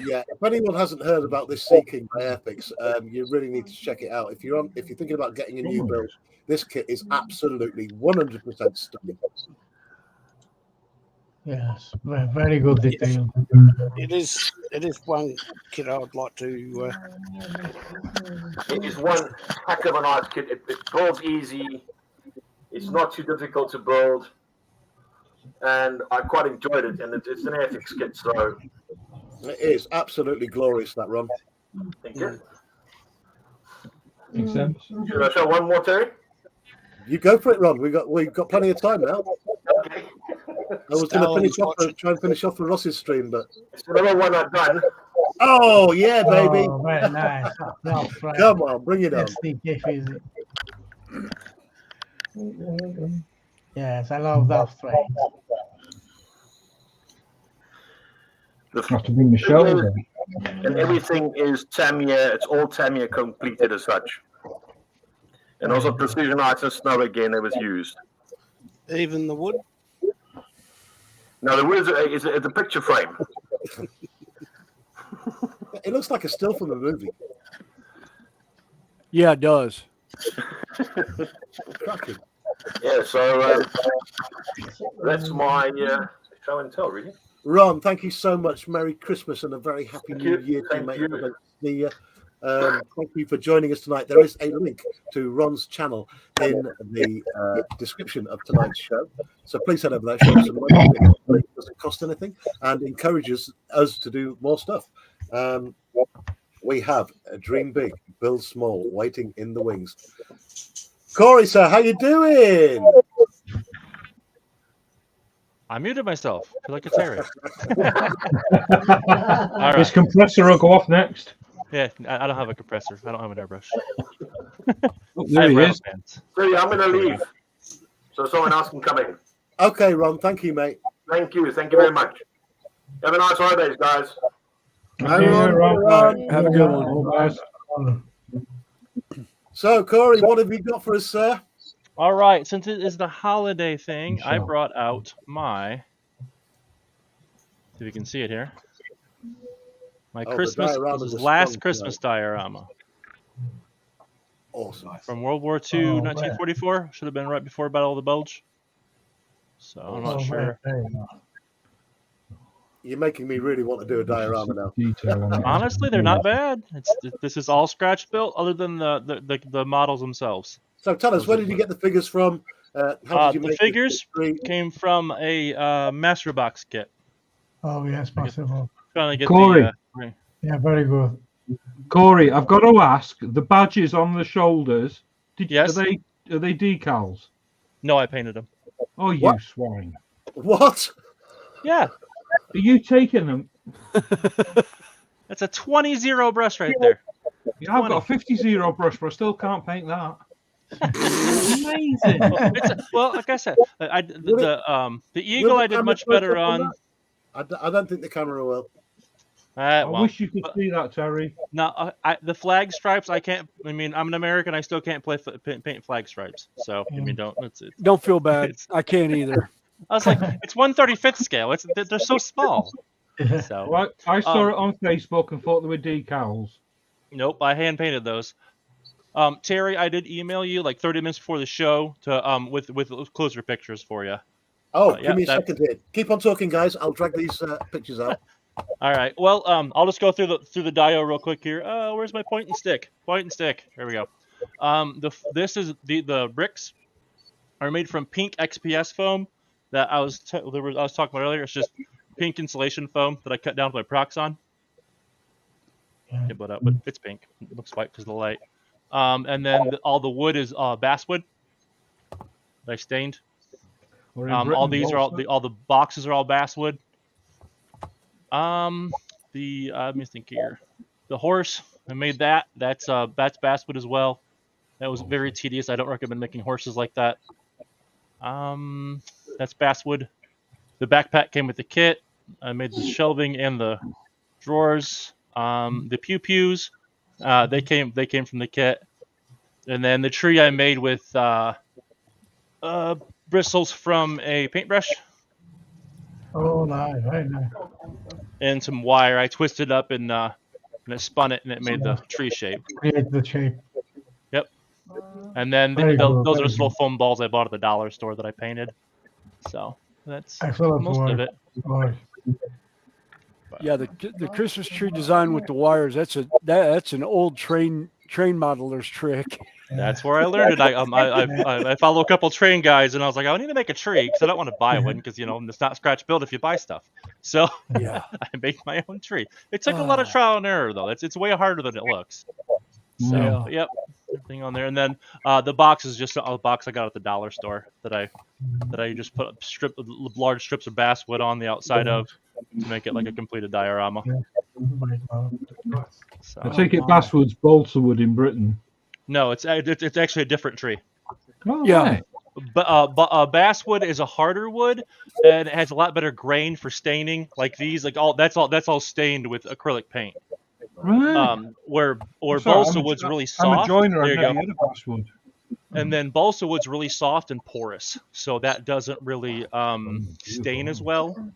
Yeah, if anyone hasn't heard about this Seeking by Airfix, you really need to check it out. If you're thinking about getting a new build, this kit is absolutely 100% stunning. Yes, very good detail. It is one kit I would like to. It is one heck of a nice kit. It builds easy. It's not too difficult to build, and I quite enjoyed it. And it's an Airfix kit, so it is absolutely glorious. That Ron. Thank you. Makes sense. Should I show one more, Terry? You go for it, Ron. We've got plenty of time now. Okay. I was going to try and finish off for Ross's stream, but it's another one I've done. Oh yeah, baby! Oh, very nice. Come on, bring it on. Yes, I love that frame. Have to bring the shoulder. And everything is Tamiya. It's all Tamiya completed as such. And also precision ice and snow again that was used. Even the wood? No, the wood is a picture frame. It looks like a still from a movie. Yeah, it does. Cracking. Yeah, so that's my show and tell, really. Ron, thank you so much. Merry Christmas and a very happy Thank New you. Year to you, Thank mate. you. Thank you for joining us tonight. There is a link to Ron's channel in the description of tonight's show. So please head over there, show us some money. It doesn't cost anything and encourages us to do more stuff. We have a Dream Big, Build Small waiting in the wings. Corey, sir, how you doing? I muted myself. I feel like it's Harry. All right. His compressor will go off next. Yeah, I don't have a compressor. I don't have an airbrush. There he is. So yeah, I'm going to leave. So someone else can come in. Okay, Ron. Thank you, mate. Thank you. Thank you very much. Have a nice holidays, guys. Hi, Ron. Have a good one. So, Corey, what have you got for us, sir? All right. Since it is the holiday thing, I brought out my. See if you can see it here. My Christmas, this is last Christmas diorama. Awesome. From World War II, 1944. Should have been right before Battle of the Bulge. So I'm not sure. You're making me really want to do a diorama now. Honestly, they're not bad. This is all scratch built, other than the models themselves. So tell us, where did you get the figures from? How did you the make figures came from a Master Box kit. Oh, yes, possible. Trying to get Corey. Yeah, very good. Corey, I've got to ask, the badges on the shoulders, yes. Are they decals? No, I painted them. Oh, you swine. What? Yeah. Are you taking them? That's a 20-0 brush right there. Yeah, I've got a 50-0 brush, but I still can't paint that. Amazing. Well, like I said, the eagle I did much better on. I don't think the camera will. I wish you could see that, Terry. No, the flag stripes I can't. I mean, I'm an American. I still can't paint flag stripes. So I mean, don't feel bad. I can't either. I was like, it's 1/35th scale. They're so small. So well, I saw it on Facebook and thought they were decals. Nope, I hand painted those. Terry, I did email you like 30 minutes before the show to with closer pictures for you. Oh, give me a second here. Keep on talking, guys. I'll drag these pictures out. All right. Well, I'll just go through the dio real quick here. Where's my point and stick? Point and stick. There we go. The bricks are made from pink XPS foam that I was talking about earlier. It's just pink insulation foam that I cut down with my Proxon. Can't blow it out, but it's pink. It looks white because of the light. And then all the wood is basswood that I stained. All these are all the boxes are all basswood. Let me think here. The horse, I made that. That's basswood as well. That was very tedious. I don't recommend making horses like that. That's basswood. The backpack came with the kit. I made the shelving and the drawers. The pew-pews, they came from the kit. And then the tree I made with bristles from a paintbrush. Oh, nice, very nice. And some wire. I twisted up and it spun it and it made the tree shape. Create the shape. Yep. And then those are just little foam balls I bought at the dollar store that I painted. So that's most of it. Yeah, the Christmas tree design with the wires, that's an old train modeler's trick. That's where I learned it. I follow a couple train guys, and I was like, I need to make a tree because I don't want to buy one because it's not scratch built if you buy stuff. So yeah, I make my own tree. It took a lot of trial and error though. It's way harder than it looks. So yep, everything on there, and then the box is just a box I got at the dollar store that I just put large strips of basswood on the outside of to make it like a completed diorama. So, I take it basswood's balsa wood in Britain. No, it's actually a different tree. Oh, yeah. Right. But basswood is a harder wood, and it has a lot better grain for staining. Like these, that's all stained with acrylic paint. Right. Where balsa wood's really soft. I'm a joiner. There I've you never go. had a basswood. And then balsa wood's really soft and porous, so that doesn't really stain as well.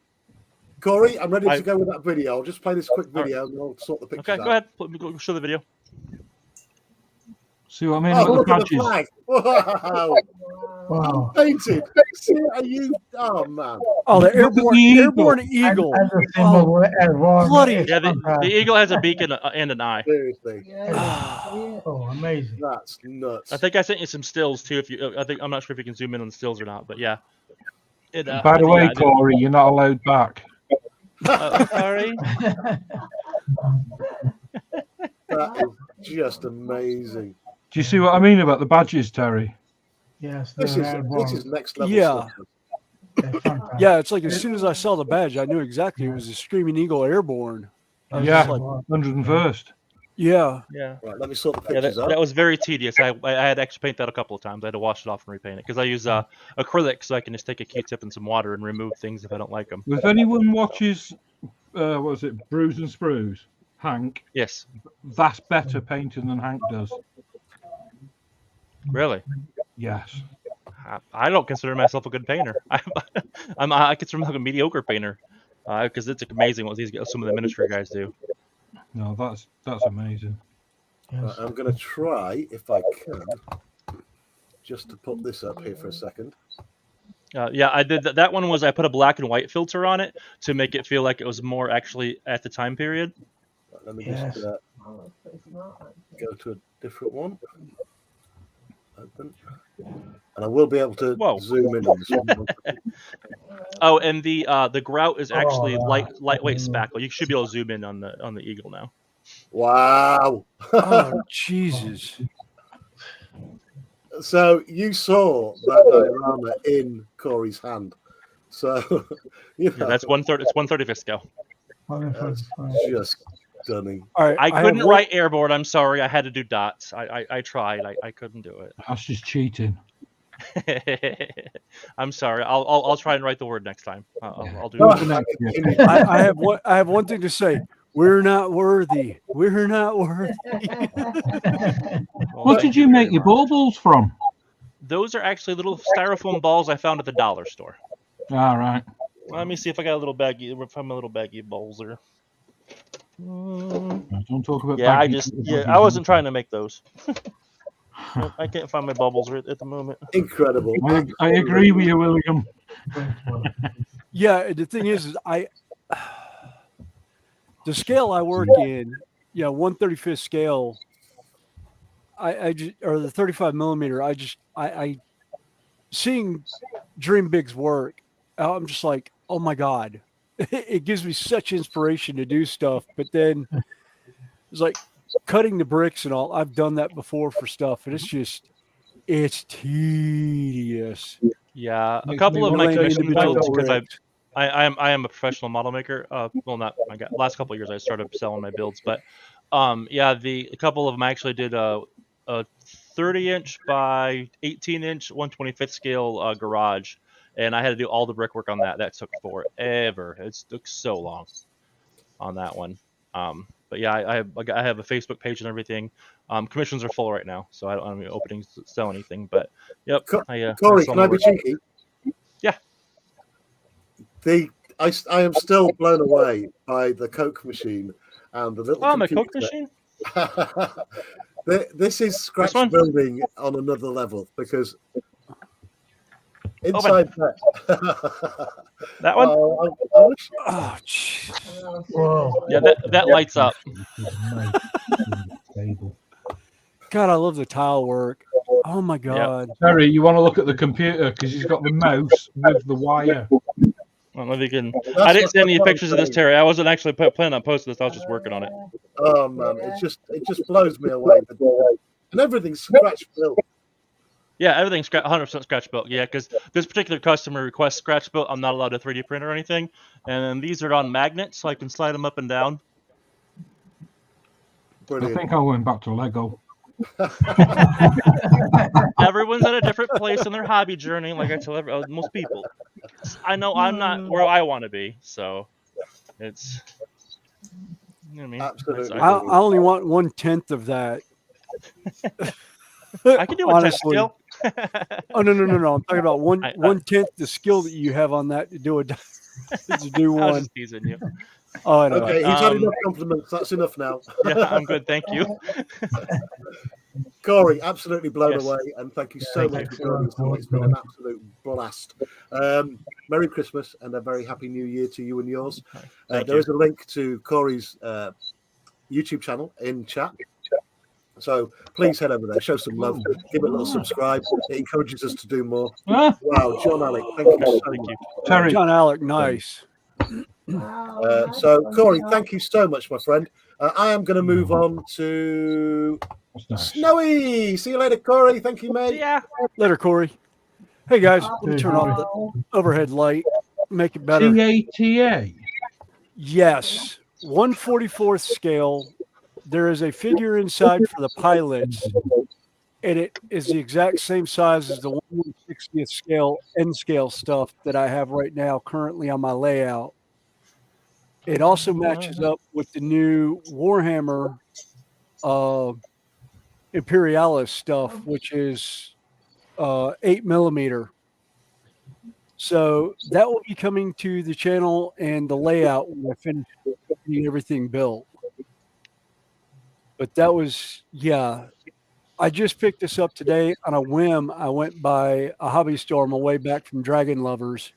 Corey, I'm ready to go with that video. I'll just play this quick video and I'll sort the pictures out. Okay, go ahead. Show the video. See what I mean Oh, about the look at the badges? flag! Wow! Wow. Painted. See, are you? Oh man! Oh, the Look at the airborne eagle. And the symbol airborne bloody- is Yeah, the fantastic. eagle has a beak and an eye. Seriously, Oh, amazing. that's nuts. I think I sent you some stills too. If you, I think I'm not sure if you can zoom in on the stills or not, but yeah. It, By the way, yeah, Corey, you're not allowed back. Sorry. That is just amazing. Do you see what I mean about the badges, Terry? Yes, This they're is airborne. next level. Yeah. stuff. They're fantastic. Yeah, it's like as soon as I saw the badge, I knew exactly it was a Screaming Eagle Airborne. I was Yeah, just like, 101st. yeah. Yeah. Right, let me sort the Yeah, pictures that out. was very tedious. I had to actually paint that a couple of times. I had to wash it off and repaint it because I use acrylic, so I can just take a Q-tip and some water and remove things if I don't like them. If anyone watches, what was it, Brews and Sprues, Hank, Yes. that's better painting than Hank does. Really? Yes. I don't consider myself a good painter. I consider myself a mediocre painter because it's amazing what some of the ministry guys do. No, that's amazing. Right, I'm going to try, if I can, just to put this up here for a second. Yeah, I did that one. I put a black and white filter on it to make it feel like it was more actually at the time period. Right, let me just go to a different one. Open. And I will be able to zoom in on this one. Oh, and the grout is actually lightweight spackle. You should be able to zoom in on the eagle now. Wow! Oh, Jesus! So you saw that diorama in Corey's hand. So you know, Yeah, that's 1/3. It's 1/35th scale. that's just stunning. All right, I couldn't write airborne. I'm sorry. I had to do dots. I tried. I couldn't do it. That's just cheating. I'm sorry. I'll try and write the word next time. I'll do it. I have one thing to say. We're not worthy. We're not worthy. What did you make your baubles from? Those are actually little styrofoam balls I found at the dollar store. All right. Let me see if I got a little baggie. If I'm a little baggie of balls there. Don't talk about. Yeah, baggies. I wasn't trying to make those. I can't find my bubbles at the moment. Incredible. I agree with you, William. Yeah, the thing is the scale I work in, 1/35th scale. I just, or the 35 millimeter. I seeing Dream Big's work. I'm just like, oh my god, it gives me such inspiration to do stuff. But then it's like cutting the bricks and all. I've done that before for stuff, and it's tedious. Yeah, a couple of my commission builds because I am a professional model maker. Well, not I got last couple of years I started selling my builds, but yeah, a couple of them I actually did a 30-inch by 18-inch 1/25th scale garage, and I had to do all the brickwork on that. That took forever. It took so long on that one. But yeah, I have a Facebook page and everything. Commissions are full right now, so I don't have any openings to sell anything. But yep, Corey, can I be cheeky? Yeah. I am still blown away by the Coke machine and the little. My Coke machine. This is scratch building on another level because inside that one. Oh, jeez. Whoa. Yeah, that lights up. God, I love the tile work. Oh my god. Terry, you want to look at the computer because he's got the mouse with the wire. I don't know if you can. I didn't see any pictures of this, Terry. I wasn't actually planning on posting this. I was just working on it. Oh man, it just blows me away. And everything's scratch built. Yeah, everything's 100% scratch built. Yeah, because this particular customer requests scratch built. I'm not allowed to 3D print or anything. And these are on magnets, so I can slide them up and down. Brilliant. I think I went back to Lego. Everyone's at a different place in their hobby journey, like I tell most people. I know I'm not where I want to be, so it's. You know what I mean? Absolutely. I only want 1/10 of that. I can do a 10 skill. Oh no! I'm talking about 1/10 the skill that you have on that to do a to do one. I was just teasing you. Oh, no. Okay, he's had enough compliments. That's enough now. Yeah, I'm good. Thank you. Corey, absolutely blown Yes. away, and thank you so Thank much you. for joining us tonight. It's been an absolute blast. Merry Christmas and a very happy New Year to you and yours. Thank There you. is a link to Corey's YouTube channel in chat. So please head over there, show some love, give it a little subscribe. It encourages us to do more. Ah, Wow, John Alec, thank you so Thank much. you. Terry. John Alec, nice. So, Corey, thank you so much, my friend. I am going to move on to That's nice. Snowy. See you later, Corey. Thank you, mate. Yeah. Later, Corey. Hey guys, let me turn off the overhead light, make it better. TATA. Yes, 1/44th scale. There is a figure inside for the pilots, and it is the exact same size as the 1/60th scale N scale stuff that I have right now currently on my layout. It also matches up with the new Warhammer Imperialis stuff, which is 8mm. So that will be coming to the channel and the layout when I finish getting everything built. But that was, yeah, I just picked this up today on a whim. I went by a hobby store on my way back from Dragon Lovers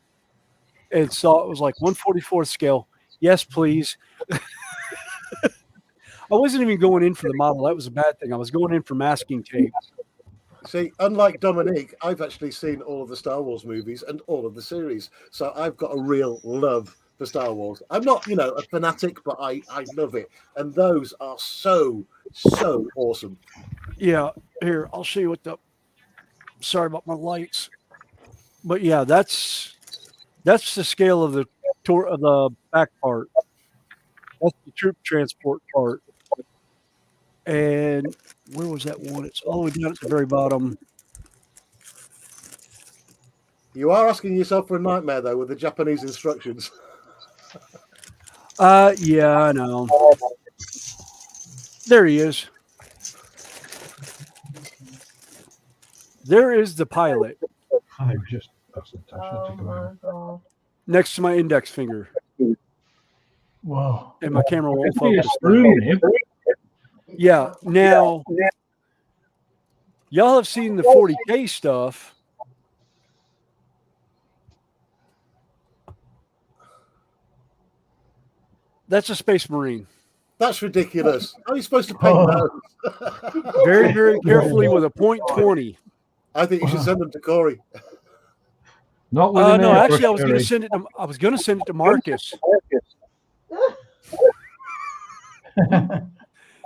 and saw it was like 1/44th scale. Yes, please. I wasn't even going in for the model. That was a bad thing. I was going in for masking tape. See, unlike Dominique, I've actually seen all of the Star Wars movies and all of the series. So I've got a real love for Star Wars. I'm not, a fanatic, but I love it. And those are so awesome. Yeah, here, I'll show you what the, sorry about my lights. But yeah, that's the scale of the back part. That's the troop transport part. And where was that one? It's all the way down at the very bottom. You are asking yourself for a nightmare, though, with the Japanese instructions. Yeah, I know. There he is. There is the pilot. I just to go out. Next to my index finger. Wow. And my camera won't Be a focus. screw nib. Yeah, now y'all have seen the 40K stuff. That's a Space Marine. That's ridiculous. How are you supposed to paint those? Very, very carefully with a .20. I think you should send them to Corey. Not with an No, airbrush, actually, I was going Terry. to send it. I was going to send it to Marcus.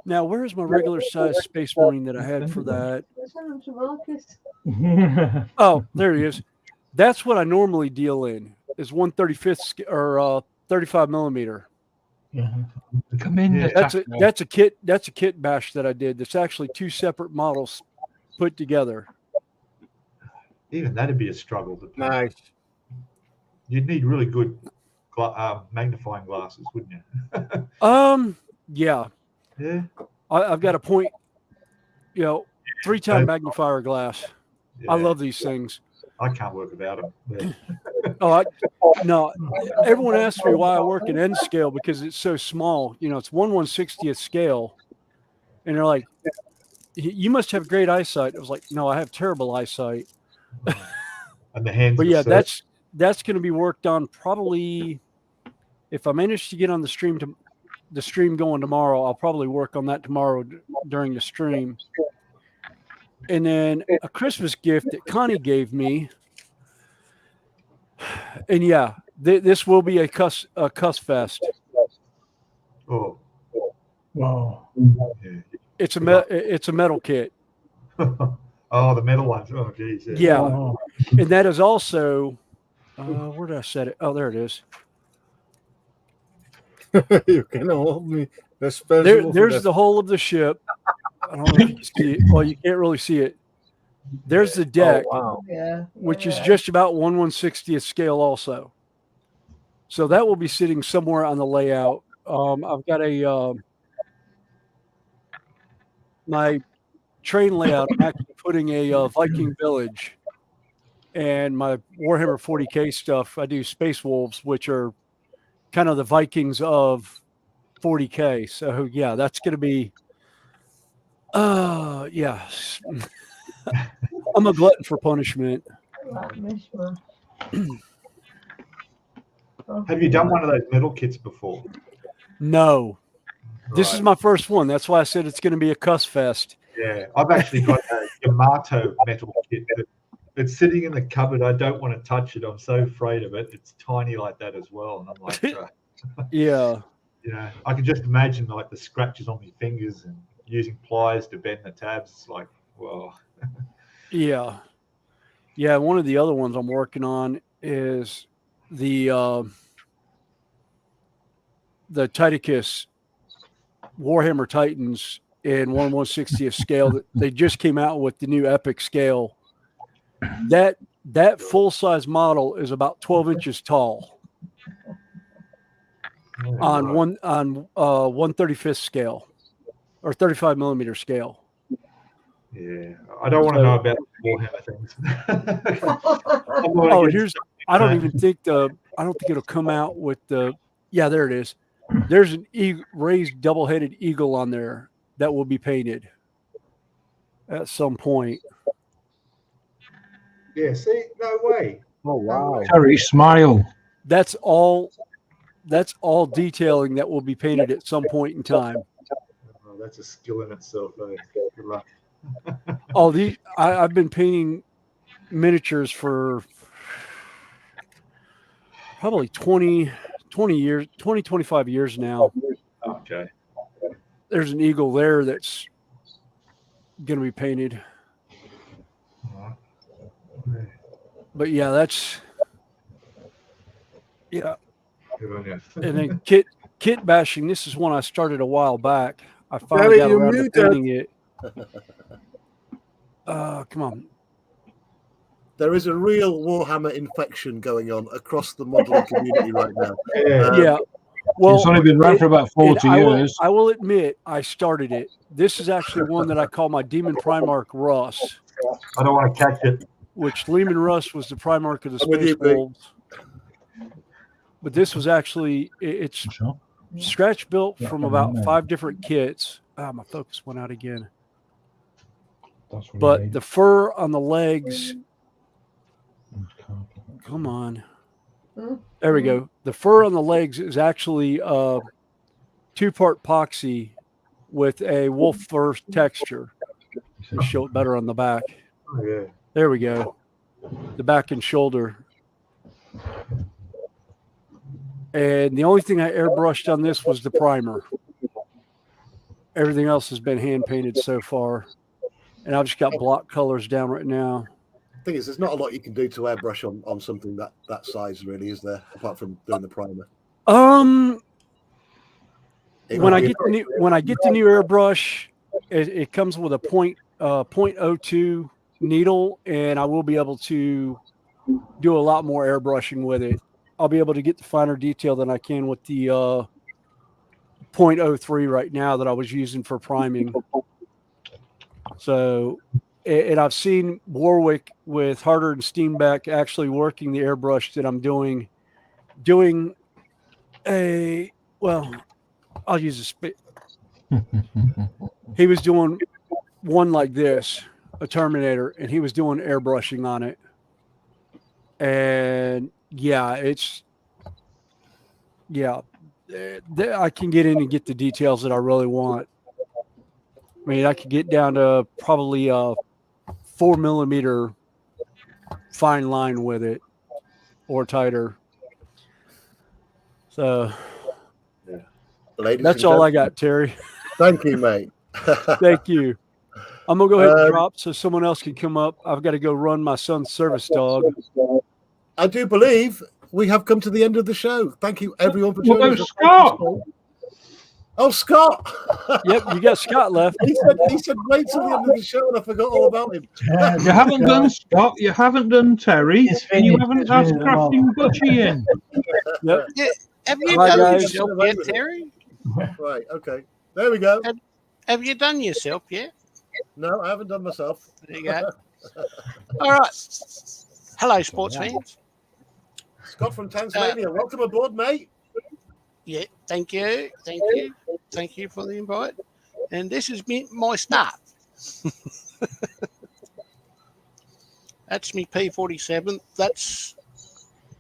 Now, where's my regular size Space Marine that I had for that? Oh, there he is. That's what I normally deal in. Is 1/35 or 35mm. Yeah. Come in. Yeah. That's a kit. That's a kit bash that I did. That's actually two separate models put together. Even that'd be a struggle to paint. Nice. You'd need really good magnifying glasses, wouldn't you? Yeah. Yeah. I've got a 3-time magnifier glass. I love these things. I can't work without them. Oh, no. Everyone asks me why I work in N scale because it's so small. It's 1/160th scale, and they're like, "You must have great eyesight." I was like, "No, I have terrible eyesight." And the hands. But are yeah, set. that's going to be worked on probably. If I manage to get on the stream going tomorrow, I'll probably work on that tomorrow during the stream. And then a Christmas gift that Connie gave me. And yeah, this will be a cuss fest. Oh. Wow. Yeah. It's a metal kit. Oh, the metal ones. Oh, geez. Yeah. Wow. And that is also where did I set it? Oh, there it is. You can hold me. There's The the whole of the ship. I don't know if you can see it. Well, you can't really see it. There's the deck, Yeah. which is just about 1/160th scale also. So that will be sitting somewhere on the layout. I've got my train layout. I'm actually putting a Viking village, and my Warhammer 40K stuff. I do Space Wolves, which are kind of the Vikings of 40K. So yeah, that's going to be Yeah. I'm a glutton for punishment. Have you done one of those metal kits before? No. This is Right. my first one. That's why I said it's going to be a cuss fest. Yeah, I've actually got a Yamato metal kit. It's sitting in the cupboard. I don't want to touch it. I'm so afraid of it. It's tiny like that as well. And I'm like, Yeah. you know, I can just imagine like the scratches on my fingers and using pliers to bend the tabs. It's like, well. Yeah. Yeah. One of the other ones I'm working on is the Titicus Warhammer Titans in 1/160th scale. That they just came out with the new Epic scale. That full size model is about 12 inches tall on 1/35th scale or 35 millimeter scale. Yeah, I don't want to know about Warhammer things. I don't think it'll come out with the. Yeah, there it is. There's an raised double-headed eagle on there that will be painted at some point. Yeah, see, no way. Oh wow. Terry, smile. That's all detailing that will be painted at some point in time. Oh, that's a skill in itself. Good luck. I've been painting miniatures for probably 25 years now. Okay. There's an eagle there that's going to be painted. But yeah, that's yeah. And then kit bashing. This is one I started a while back. I finally got around to painting it. Come on. There is a real Warhammer infection going on across the modeling community right now. Yeah. Well, it's only been around for about 40 years. I will admit, I started it. This is actually one that I call my Demon Primarch Russ. I don't want to catch it. Which Lehman Russ was the Primarch of the Space Wolves. But this was actually, it's scratch built from about 5 different kits. My focus went out again. But the fur on the legs. Come on. There we go. The fur on the legs is actually 2-part epoxy with a wolf fur texture. Let's show it better on the back. Oh, yeah. There we go. The back and shoulder. And the only thing I airbrushed on this was the primer. Everything else has been hand painted so far. And I've just got block colors down right now. The thing is, there's not a lot you can do to airbrush on something that size, really, is there? Apart from doing the primer. When I get the new airbrush, it comes with a 0.02 needle, and I will be able to do a lot more airbrushing with it. I'll be able to get the finer detail than I can with the 0.03 right now that I was using for priming. So, and I've seen Warwick with Harder and Steenbeck actually working the airbrush that I'm doing a, well, I'll use a spit. He was doing one like this, a Terminator, and he was doing airbrushing on it. And yeah, I can get in and get the details that I really want. I mean, I could get down to probably a 4 millimeter fine line with it or tighter. So that's all I got, Terry. Thank you, mate. Thank you. I'm going to go ahead and drop so someone else can come up. I've got to go run my son's service dog. I do believe we have come to the end of the show. Thank you, everyone, for joining us. Scott! Oh, Scott! Yep, you got Scott left. He said wait till the end of the show, and I forgot all about him. You haven't done Scott, you haven't done Terry, and you haven't asked Crafting Butchie in. Yep. Yeah, have you Hi, done guys. yourself yet, Terry? Right, okay. There we go. Have you done yourself yet? No, I haven't done myself. There you go. All right. Hello, sports fans. Scott from Tasmania, welcome aboard, mate. Yeah, thank you for the invite. And this is my start. That's me P47. That's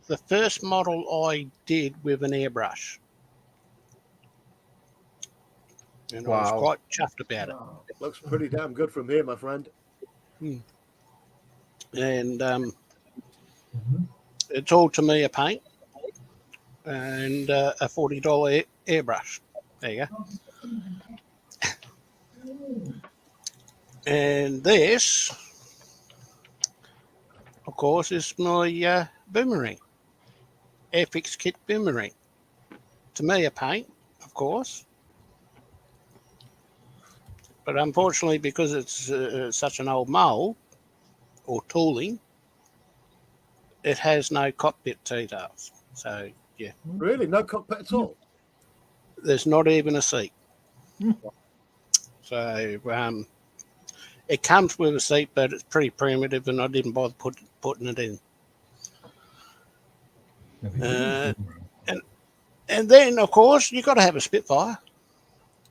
the first model I did with an airbrush. And I was quite chuffed about it. Looks pretty damn good from here, my friend. And it's all to me a paint and a $40 airbrush. There you go. And this, of course, is my boomerang. Airfix kit boomerang. To me a paint, of course. But unfortunately, because it's such an old mold or tooling, it has no cockpit details. So, yeah. Really? No cockpit at all? There's not even a seat. So, it comes with a seat, but it's pretty primitive, and I didn't bother putting it in. And then, of course, you've got to have a Spitfire.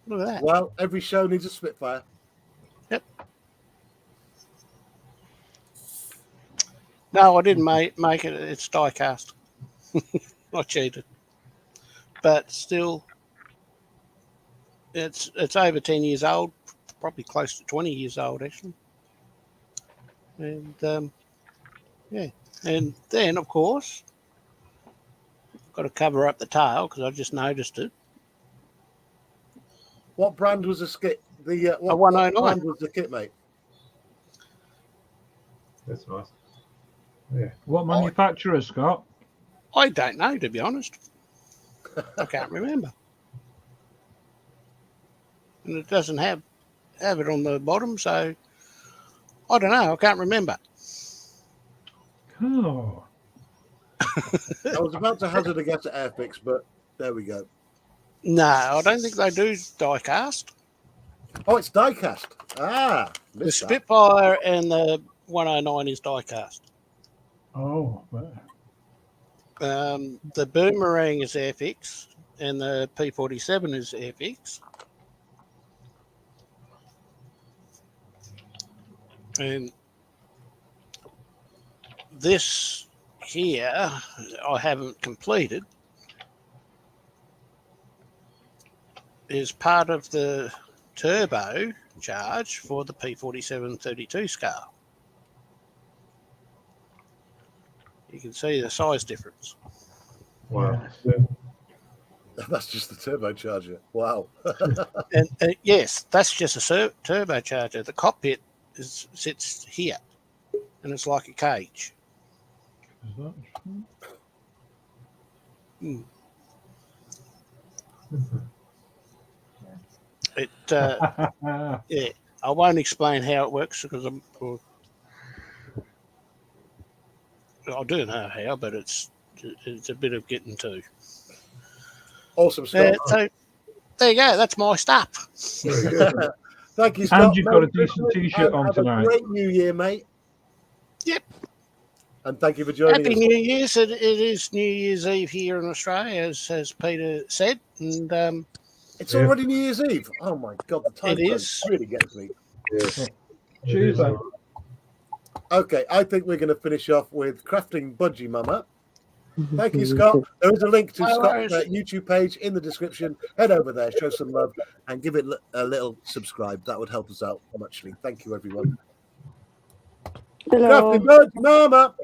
Look at that. Well, every show needs a Spitfire. Yep. No, I didn't make it. It's die cast. I cheated. But still, it's over 10 years old, probably close to 20 years old, actually. And, yeah. And then, of course, I've got to cover up the tail because I just noticed it. What brand was the skit? What 109. brand was the kit, mate? That's nice. Yeah. What manufacturer, Scott? I don't know, to be honest. I can't remember. And it doesn't have it on the bottom, so I don't know. I can't remember. Oh. I was about to hazard a guess at Airfix, but there we go. No, I don't think they do die cast. Oh, it's die cast. Ah, The Spitfire and the 109 is die cast. Oh, well. The Boomerang is Airfix and the P47 is Airfix. And this here I haven't completed. Is part of the turbo charge for the P47 32 scale. You can see the size difference. Wow. That's just the turbocharger. Wow. And yes, that's just a turbocharger. The cockpit sits here, and it's like a cage. Yeah, I won't explain how it works because I do know how, but it's a bit of getting to. Awesome stuff. So there you go. That's my stuff. Thank you, Scott. And you've got a decent T-shirt on have tonight. A great New Year, mate. Yep. And thank you for joining Happy us. New Year's. It is New Year's Eve here in Australia, as Peter said. And it's already New Year's Eve. Oh, my God. The time It zone is. really gets me. Cheers, then. Okay, I think we're going to finish off with Crafting Budgie Mama. Thank you, Scott. There is a link to No Scott's worries. YouTube page in the description. Head over there, show some love, and give it a little subscribe. That would help us out muchly. Thank you, everyone. Hello. Crafting Budgie Mama.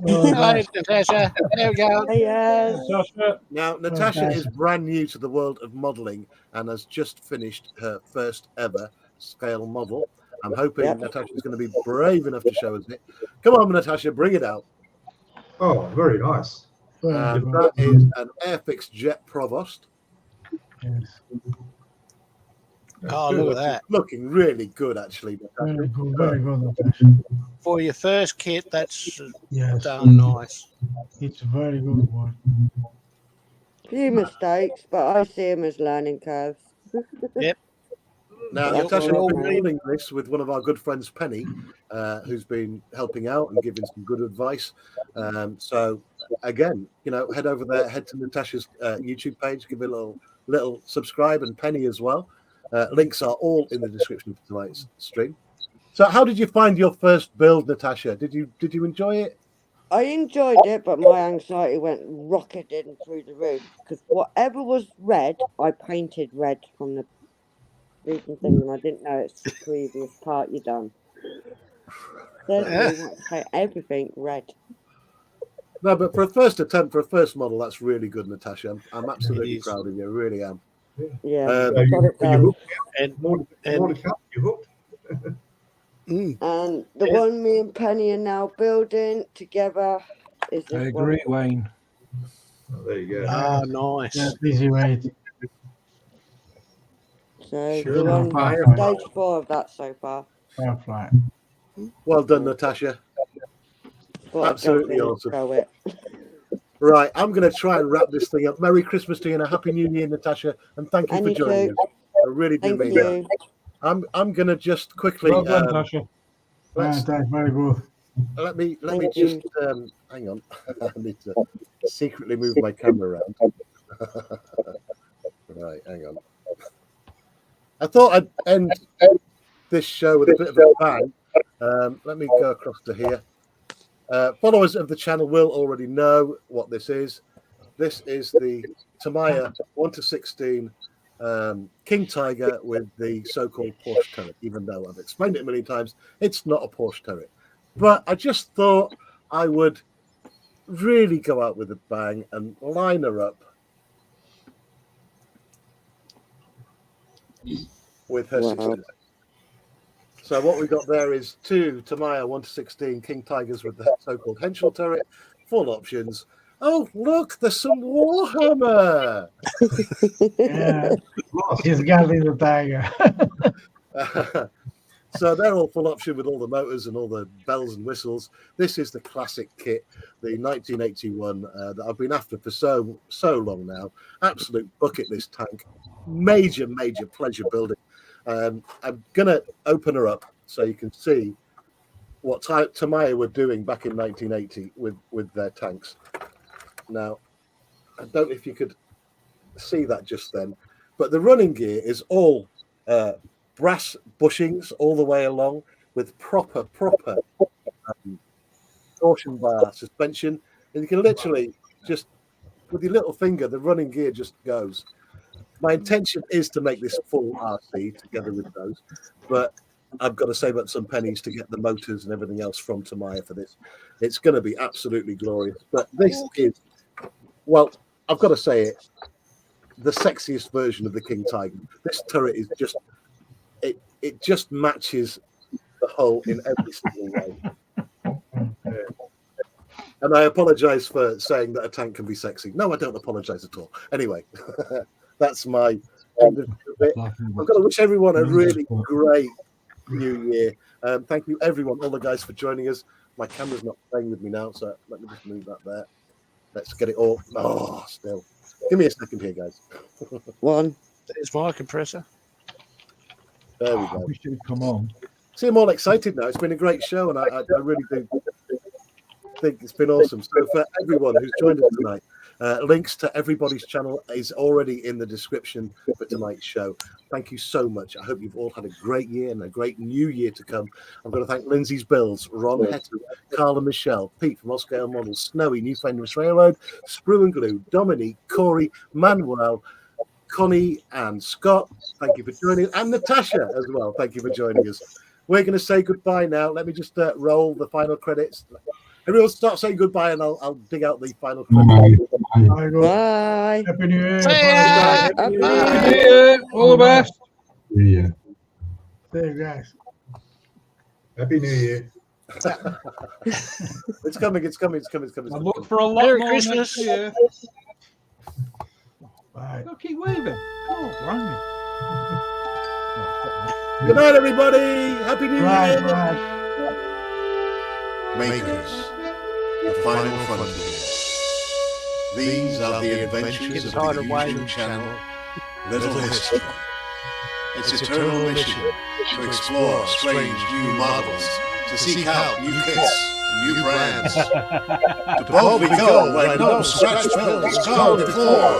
hello, Natasha. There we go. Hey, yes. Now, Natasha is brand new to the world of modelling and has just finished her first ever scale model. I'm hoping Natasha is going to be brave enough to show us it. Come on, Natasha, bring it out. Oh, very nice. And that is an Airfix Jet Provost. Yes. Oh, look at that. Looking really good, actually. Very good, very good. For your first kit, that's Yes. done nice. It's very good work. Few mistakes, but I see them as learning curves. Yep. Now, Yep. Natasha Well, has been building this with one of our good friends, Penny, who's been helping out and giving some good advice. So, again, head over there, head to Natasha's YouTube page, give it a little subscribe, and Penny as well. Links are all in the description for tonight's stream. So, how did you find your first build, Natasha? Did you enjoy it? I enjoyed it, but my anxiety went rocketing through the roof because whatever was red, I painted red from the reading thing, and I didn't know it's the previous part you done. Thirdly, you want to paint everything red. No, but for a first attempt, for a first model, that's really good, Natasha. I'm absolutely proud of you. I really am. Yeah, got it done. You hooked. And the one me and Penny are now building together is this I agree, one. Wayne. Oh, there you go. Ah, nice. Yeah, easy way. So Sure, we're on Firefly. stage 4 of that so far. Firefly. Well done, Natasha. Thought I'd Absolutely jump in and awesome. throw it. Right, I'm going to try and wrap this thing up. Merry Christmas to you and a Happy New Year, Natasha. And thank you And for you joining too. us. I really do Thank mean you. that. I'm going to just quickly. Well done, Natasha. Let's, That's very good. let me Thank just you. hang on. I need to secretly move my camera around. Right, hang on. I thought I'd end this show with a bit of a bang. Let me go across to here. Followers of the channel will already know what this is. This is the Tamiya 1-16 King Tiger with the so-called Porsche turret, even though I've explained it a million times, it's not a Porsche turret. But I just thought I would really go out with a bang and line her up with her Wow. success. So what we've got there is two Tamiya 1-16 King Tigers with the so-called Henschel turret, full options. Oh, look, there's some Warhammer. Yeah, he's guarding the tiger. So they're all full option with all the motors and all the bells and whistles. This is the classic kit, the 1981 that I've been after for so long now. Absolute bucket list tank. Major pleasure building. I'm going to open her up so you can see what Tamiya were doing back in 1980 with their tanks. Now, I don't know if you could see that just then, but the running gear is all brass bushings all the way along with proper torsion bar suspension. And you can literally just, with your little finger, the running gear just goes. My intention is to make this full RC together with those, but I've got to save up some pennies to get the motors and everything else from Tamiya for this. It's going to be absolutely glorious. But this is, well, I've got to say it, the sexiest version of the King Tiger. This turret is just, it just matches the hull in every single way. And I apologize for saying that a tank can be sexy. No, I don't apologize at all. Anyway, that's my end of the bit. I've got to wish everyone a really great New Year. Thank you, everyone, all the guys, for joining us. My camera's not playing with me now, so let me just move that there. Let's get it all. Oh, still. Give me a second here, guys. One. There's my compressor. There we go. I wish it would come on. See, I'm all excited now. It's been a great show, and I really do think it's been awesome. So for everyone who's joined us tonight, links to everybody's channel is already in the description for tonight's show. Thank you so much. I hope you've all had a great year and a great new year to come. I'm going to thank Lindsey's Bills, Ron Hetty, Carla Michelle, Pete from Oscar Models, Snowy, New Famous Railroad, Sprue and Glue, Dominique, Corey, Manuel, Connie and Scott. Thank you for joining us. And Natasha as well. Thank you for joining us. We're going to say goodbye now. Let me just roll the final credits. Everyone start saying goodbye and I'll dig out the final credits. Bye. Happy New Year. Bye. Happy New Happy New Year. All the best. Yeah. There, guys. Happy New Year. It's coming. I look for a lot Merry more Christmas. next year. Bye. Look, keep waving. Oh, blimey. Good night, everybody. Happy New Year. Right. Makers, the final frontier. These are the adventures of the YouTube channel, Little History. Its eternal mission to explore strange new models, to seek out new kits and new brands, to boldly go where no scratch build has gone before.